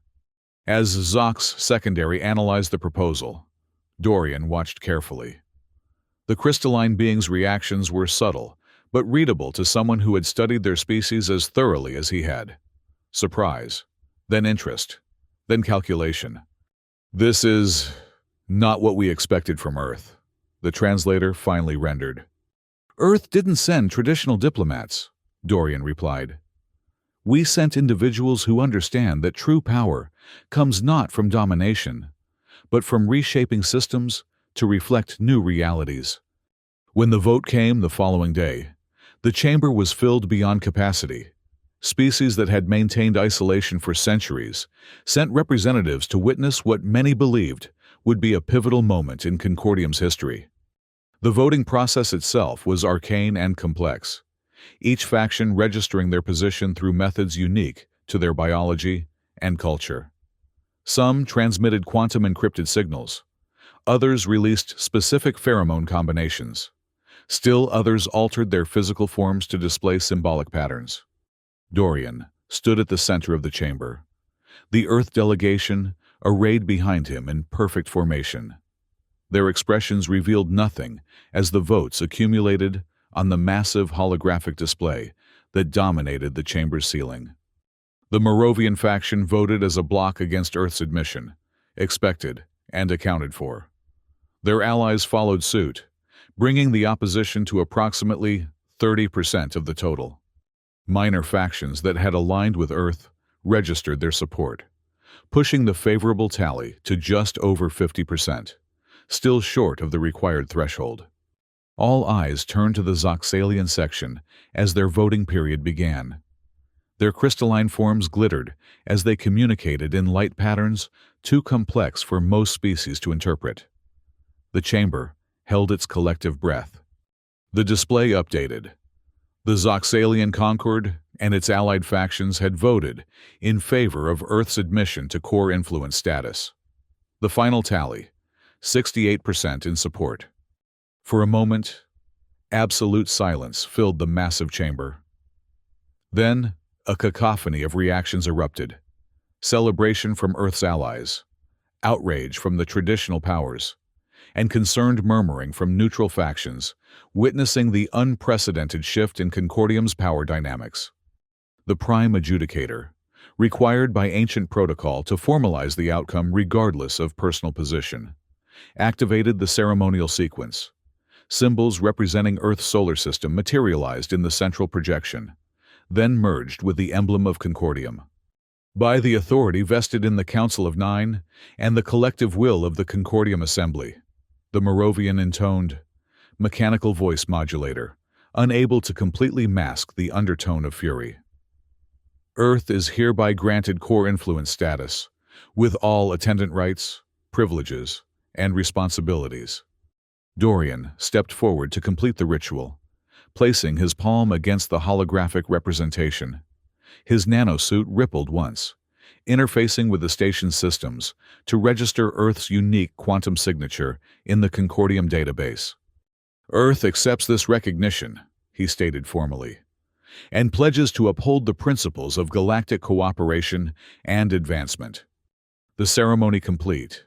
As Zox Secondary analyzed the proposal, Dorian watched carefully. The crystalline being's reactions were subtle, but readable to someone who had studied their species as thoroughly as he had. Surprise, then interest, then calculation. This is not what we expected from Earth, the translator finally rendered. Earth didn't send traditional diplomats, Dorian replied. We sent individuals who understand that true power comes not from domination, but from reshaping systems to reflect new realities. When the vote came the following day, the chamber was filled beyond capacity. Species that had maintained isolation for centuries sent representatives to witness what many believed would be a pivotal moment in Concordium's history. The voting process itself was arcane and complex. each faction registering their position through methods unique to their biology and culture. Some transmitted quantum-encrypted signals. Others released specific pheromone combinations. Still others altered their physical forms to display symbolic patterns. Dorian stood at the center of the chamber, the Earth delegation arrayed behind him in perfect formation. Their expressions revealed nothing as the votes accumulated on the massive holographic display that dominated the chamber's ceiling. The Moravian faction voted as a bloc against Earth's admission, expected and accounted for. Their allies followed suit, bringing the opposition to approximately 30% of the total. Minor factions that had aligned with Earth registered their support, pushing the favorable tally to just over 50%, still short of the required threshold. All eyes turned to the Zoxalian section as their voting period began. Their crystalline forms glittered as they communicated in light patterns too complex for most species to interpret. The chamber held its collective breath. The display updated. The Zoxalian Concord and its allied factions had voted in favor of Earth's admission to core influence status. The final tally, 68% in support. For a moment, absolute silence filled the massive chamber. Then, a cacophony of reactions erupted. Celebration from Earth's allies, outrage from the traditional powers, and concerned murmuring from neutral factions, witnessing the unprecedented shift in Concordium's power dynamics. The prime adjudicator, required by ancient protocol to formalize the outcome regardless of personal position, activated the ceremonial sequence. Symbols representing Earth's solar system materialized in the central projection, then merged with the emblem of Concordium. By the authority vested in the Council of Nine and the collective will of the Concordium Assembly, the Moravian intoned, mechanical voice modulator, unable to completely mask the undertone of fury. Earth is hereby granted core influence status, with all attendant rights, privileges, and responsibilities. Dorian stepped forward to complete the ritual, placing his palm against the holographic representation. His nanosuit rippled once, interfacing with the station's systems to register Earth's unique quantum signature in the Concordium database. Earth accepts this recognition, he stated formally, and pledges to uphold the principles of galactic cooperation and advancement. The ceremony complete,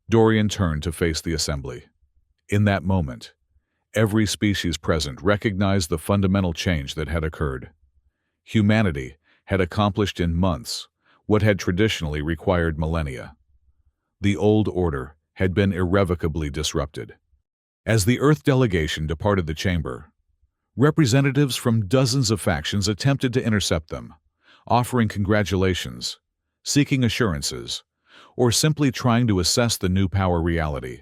Dorian turned to face the assembly. In that moment, every species present recognized the fundamental change that had occurred. Humanity had accomplished in months what had traditionally required millennia. The old order had been irrevocably disrupted. As the Earth delegation departed the chamber, representatives from dozens of factions attempted to intercept them, offering congratulations, seeking assurances, or simply trying to assess the new power reality.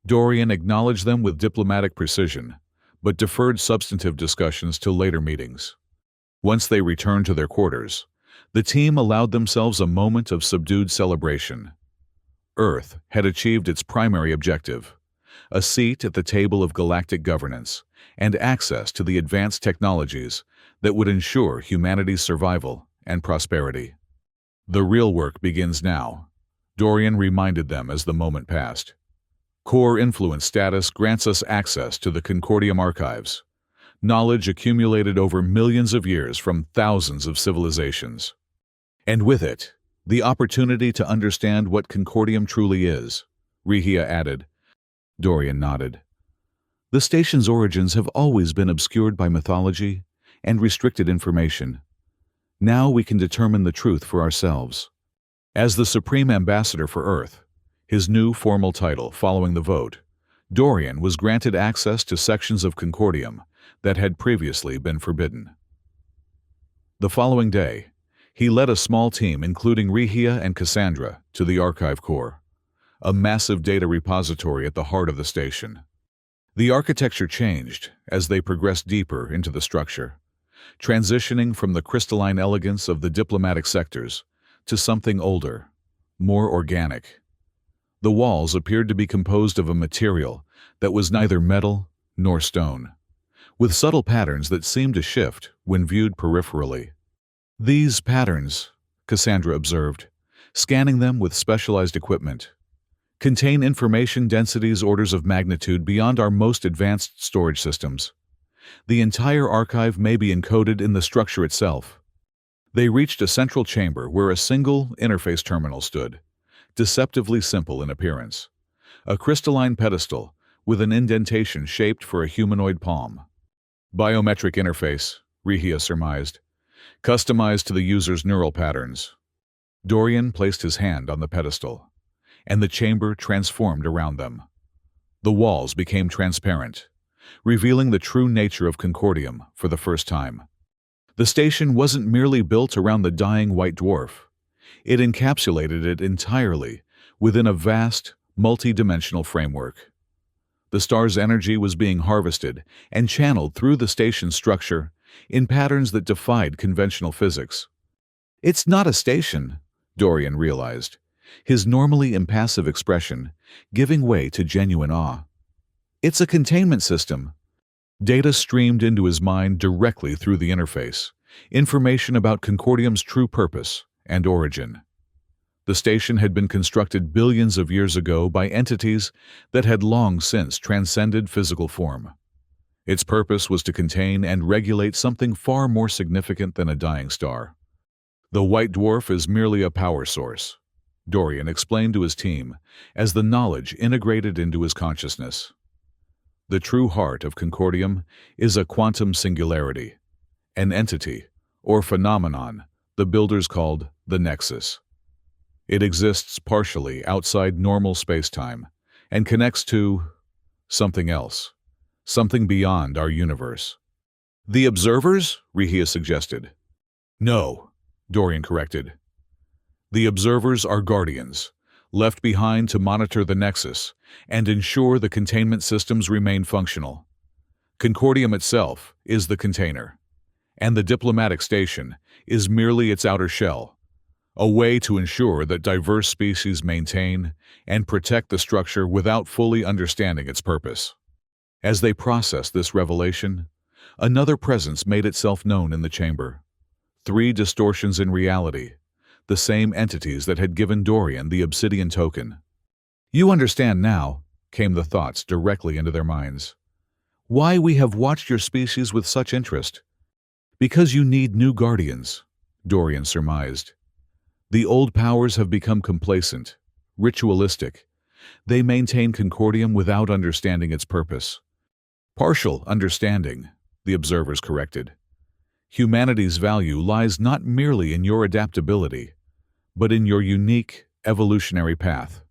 Dorian acknowledged them with diplomatic precision, but deferred substantive discussions till later meetings. Once they returned to their quarters, the team allowed themselves a moment of subdued celebration. Earth had achieved its primary objective, a seat at the table of galactic governance and access to the advanced technologies that would ensure humanity's survival and prosperity. The real work begins now, Dorian reminded them as the moment passed. Core influence status grants us access to the Concordium archives, knowledge accumulated over millions of years from thousands of civilizations. And with it, the opportunity to understand what Concordium truly is, Rehia added. Dorian nodded. The station's origins have always been obscured by mythology and restricted information. Now we can determine the truth for ourselves. As the Supreme Ambassador for Earth, his new formal title following the vote, Dorian was granted access to sections of Concordium that had previously been forbidden. The following day, he led a small team including Rehia and Cassandra to the archive core, a massive data repository at the heart of the station. The architecture changed as they progressed deeper into the structure, transitioning from the crystalline elegance of the diplomatic sectors to something older, more organic. The walls appeared to be composed of a material that was neither metal nor stone, with subtle patterns that seemed to shift when viewed peripherally. These patterns, Cassandra observed, scanning them with specialized equipment, contain information densities orders of magnitude beyond our most advanced storage systems. The entire archive may be encoded in the structure itself. They reached a central chamber where a single interface terminal stood, deceptively simple in appearance. A crystalline pedestal with an indentation shaped for a humanoid palm. Biometric interface, Rihia surmised, customized to the user's neural patterns. Dorian placed his hand on the pedestal, and the chamber transformed around them. The walls became transparent, revealing the true nature of Concordium for the first time. The station wasn't merely built around the dying white dwarf. It encapsulated it entirely within a vast, multi-dimensional framework. The star's energy was being harvested and channeled through the station's structure in patterns that defied conventional physics. "It's not a station," Dorian realized, his normally impassive expression giving way to genuine awe. "It's a containment system." Data streamed into his mind directly through the interface, information about Concordium's true purpose and origin. The station had been constructed billions of years ago by entities that had long since transcended physical form. Its purpose was to contain and regulate something far more significant than a dying star. "The white dwarf is merely a power source," Dorian explained to his team as the knowledge integrated into his consciousness. "The true heart of Concordium is a quantum singularity, an entity, or phenomenon the builders called the Nexus. It exists partially outside normal space-time and connects to something else, something beyond our universe." "The observers?" Rihia suggested. "No," Dorian corrected. "The observers are guardians, left behind to monitor the Nexus and ensure the containment systems remain functional. Concordium itself is the container, and the diplomatic station is merely its outer shell, a way to ensure that diverse species maintain and protect the structure without fully understanding its purpose." As they processed this revelation, another presence made itself known in the chamber. 3 distortions in reality, the same entities that had given Dorian the obsidian token. "You understand now," came the thoughts directly into their minds, "why we have watched your species with such interest. Because you need new guardians," Dorian surmised. "The old powers have become complacent, ritualistic. They maintain Concordium without understanding its purpose." "Partial understanding," the observers corrected. "Humanity's value lies not merely in your adaptability, but in your unique, evolutionary path.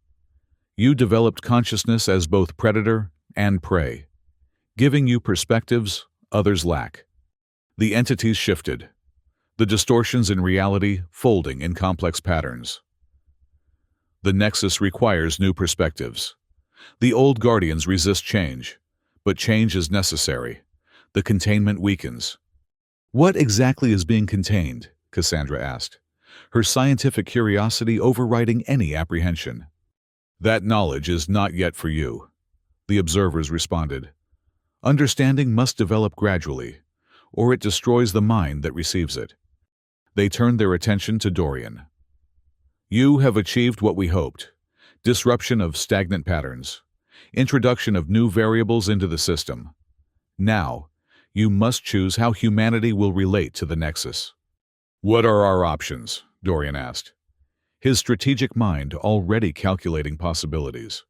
You developed consciousness as both predator and prey, giving you perspectives others lack." The entities shifted, the distortions in reality folding in complex patterns. "The Nexus requires new perspectives. The old guardians resist change, but change is necessary. The containment weakens." "What exactly is being contained?" Cassandra asked, her scientific curiosity overriding any apprehension. "That knowledge is not yet for you," the observers responded. "Understanding must develop gradually, or it destroys the mind that receives it." They turned their attention to Dorian. "You have achieved what we hoped: disruption of stagnant patterns, introduction of new variables into the system. Now, you must choose how humanity will relate to the Nexus." "What are our options?" Dorian asked, his strategic mind already calculating possibilities.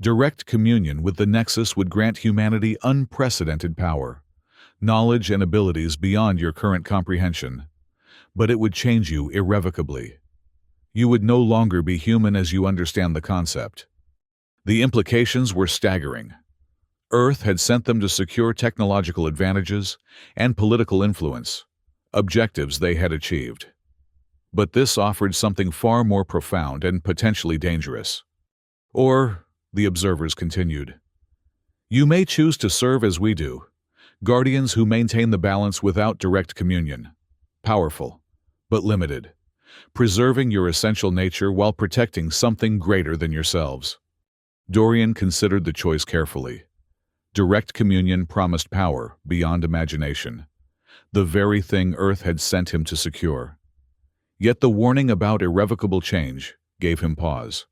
Direct communion with the Nexus would grant humanity unprecedented power, knowledge and abilities beyond your current comprehension, but it would change you irrevocably. You would no longer be human as you understand the concept. The implications were staggering. Earth had sent them to secure technological advantages and political influence, objectives they had achieved. But this offered something far more profound and potentially dangerous. "Or," the observers continued, "you may choose to serve as we do, guardians who maintain the balance without direct communion, powerful, but limited, preserving your essential nature while protecting something greater than yourselves." Dorian considered the choice carefully. Direct communion promised power beyond imagination, the very thing Earth had sent him to secure. Yet the warning about irrevocable change gave him pause.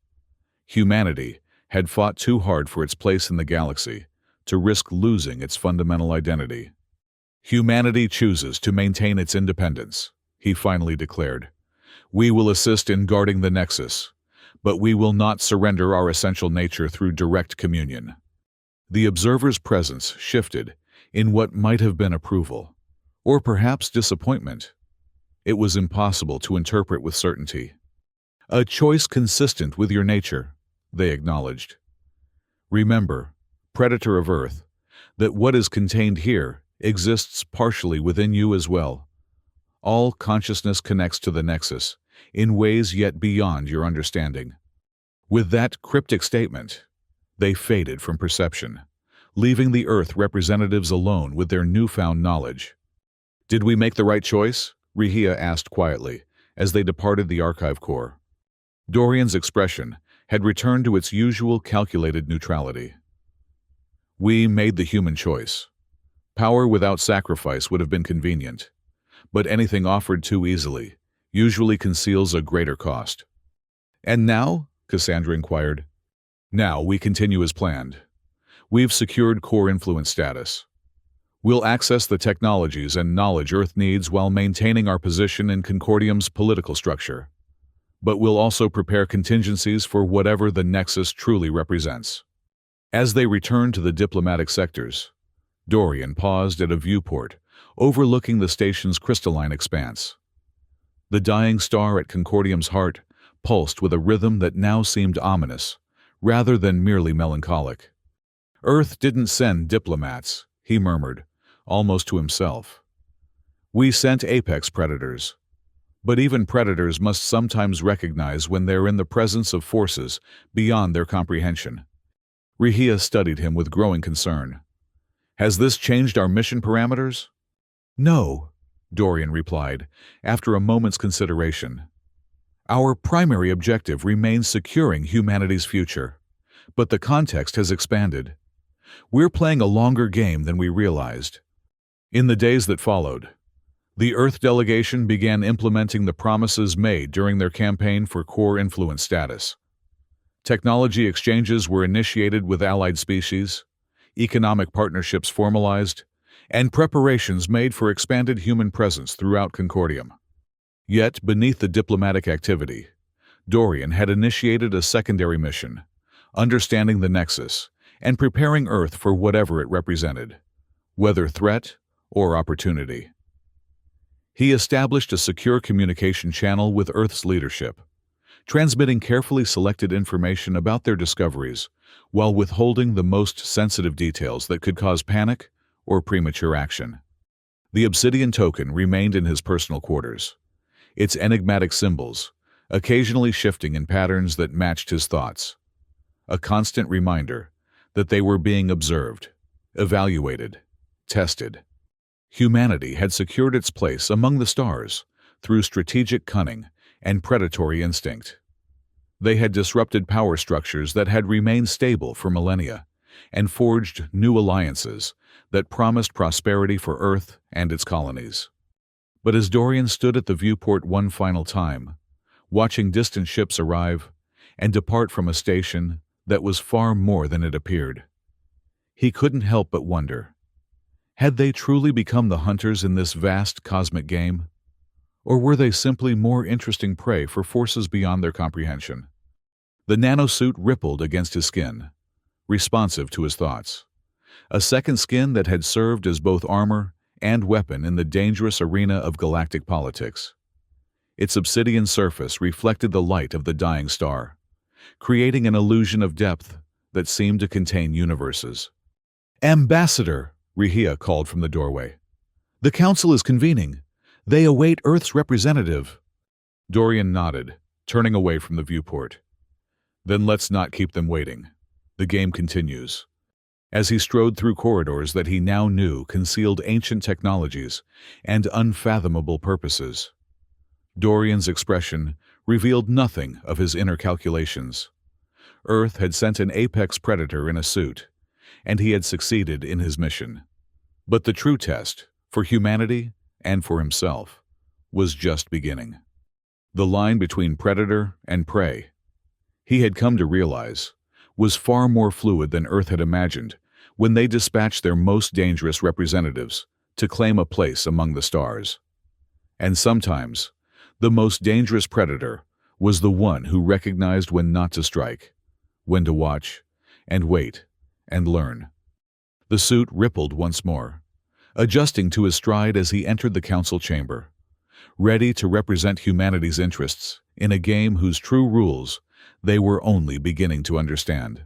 Humanity had fought too hard for its place in the galaxy to risk losing its fundamental identity. Humanity chooses to maintain its independence, he finally declared. We will assist in guarding the Nexus, but we will not surrender our essential nature through direct communion. The observer's presence shifted in what might have been approval, or perhaps disappointment. It was impossible to interpret with certainty. A choice consistent with your nature, they acknowledged. Remember, predator of Earth, that what is contained here exists partially within you as well. All consciousness connects to the Nexus, in ways yet beyond your understanding. With that cryptic statement, they faded from perception, leaving the Earth representatives alone with their newfound knowledge. Did we make the right choice? Rehia asked quietly, as they departed the archive core. Dorian's expression had returned to its usual calculated neutrality. We made the human choice. Power without sacrifice would have been convenient, but anything offered too easily usually conceals a greater cost. And now? Cassandra inquired. Now we continue as planned. We've secured core influence status. We'll access the technologies and knowledge Earth needs while maintaining our position in Concordium's political structure. But we'll also prepare contingencies for whatever the Nexus truly represents. As they returned to the diplomatic sectors, Dorian paused at a viewport overlooking the station's crystalline expanse. The dying star at Concordium's heart pulsed with a rhythm that now seemed ominous, rather than merely melancholic. Earth didn't send diplomats, he murmured, almost to himself. We sent apex predators. But even predators must sometimes recognize when they're in the presence of forces beyond their comprehension. Rehia studied him with growing concern. Has this changed our mission parameters? No, Dorian replied, after a moment's consideration. Our primary objective remains securing humanity's future, but the context has expanded. We're playing a longer game than we realized. In the days that followed, the Earth delegation began implementing the promises made during their campaign for core influence status. Technology exchanges were initiated with allied species, economic partnerships formalized, and preparations made for expanded human presence throughout Concordium. Yet, beneath the diplomatic activity, Dorian had initiated a secondary mission, understanding the Nexus and preparing Earth for whatever it represented, whether threat or opportunity. He established a secure communication channel with Earth's leadership, transmitting carefully selected information about their discoveries while withholding the most sensitive details that could cause panic or premature action. The obsidian token remained in his personal quarters, its enigmatic symbols occasionally shifting in patterns that matched his thoughts, a constant reminder that they were being observed, evaluated, tested. Humanity had secured its place among the stars through strategic cunning and predatory instinct. They had disrupted power structures that had remained stable for millennia and forged new alliances that promised prosperity for Earth and its colonies. But as Dorian stood at the viewport one final time, watching distant ships arrive and depart from a station that was far more than it appeared, he couldn't help but wonder. Had they truly become the hunters in this vast cosmic game? Or were they simply more interesting prey for forces beyond their comprehension? The nanosuit rippled against his skin, responsive to his thoughts. A second skin that had served as both armor and weapon in the dangerous arena of galactic politics. Its obsidian surface reflected the light of the dying star, creating an illusion of depth that seemed to contain universes. "Ambassador!" Rehia called from the doorway. "The council is convening. They await Earth's representative." Dorian nodded, turning away from the viewport. Then let's not keep them waiting. The game continues. As he strode through corridors that he now knew concealed ancient technologies and unfathomable purposes, Dorian's expression revealed nothing of his inner calculations. Earth had sent an apex predator in a suit, and he had succeeded in his mission. But the true test, for humanity and for himself, was just beginning. The line between predator and prey, he had come to realize, was far more fluid than Earth had imagined when they dispatched their most dangerous representatives to claim a place among the stars. And sometimes, the most dangerous predator was the one who recognized when not to strike, when to watch, and wait, and learn. The suit rippled once more, adjusting to his stride as he entered the council chamber, ready to represent humanity's interests in a game whose true rules they were only beginning to understand.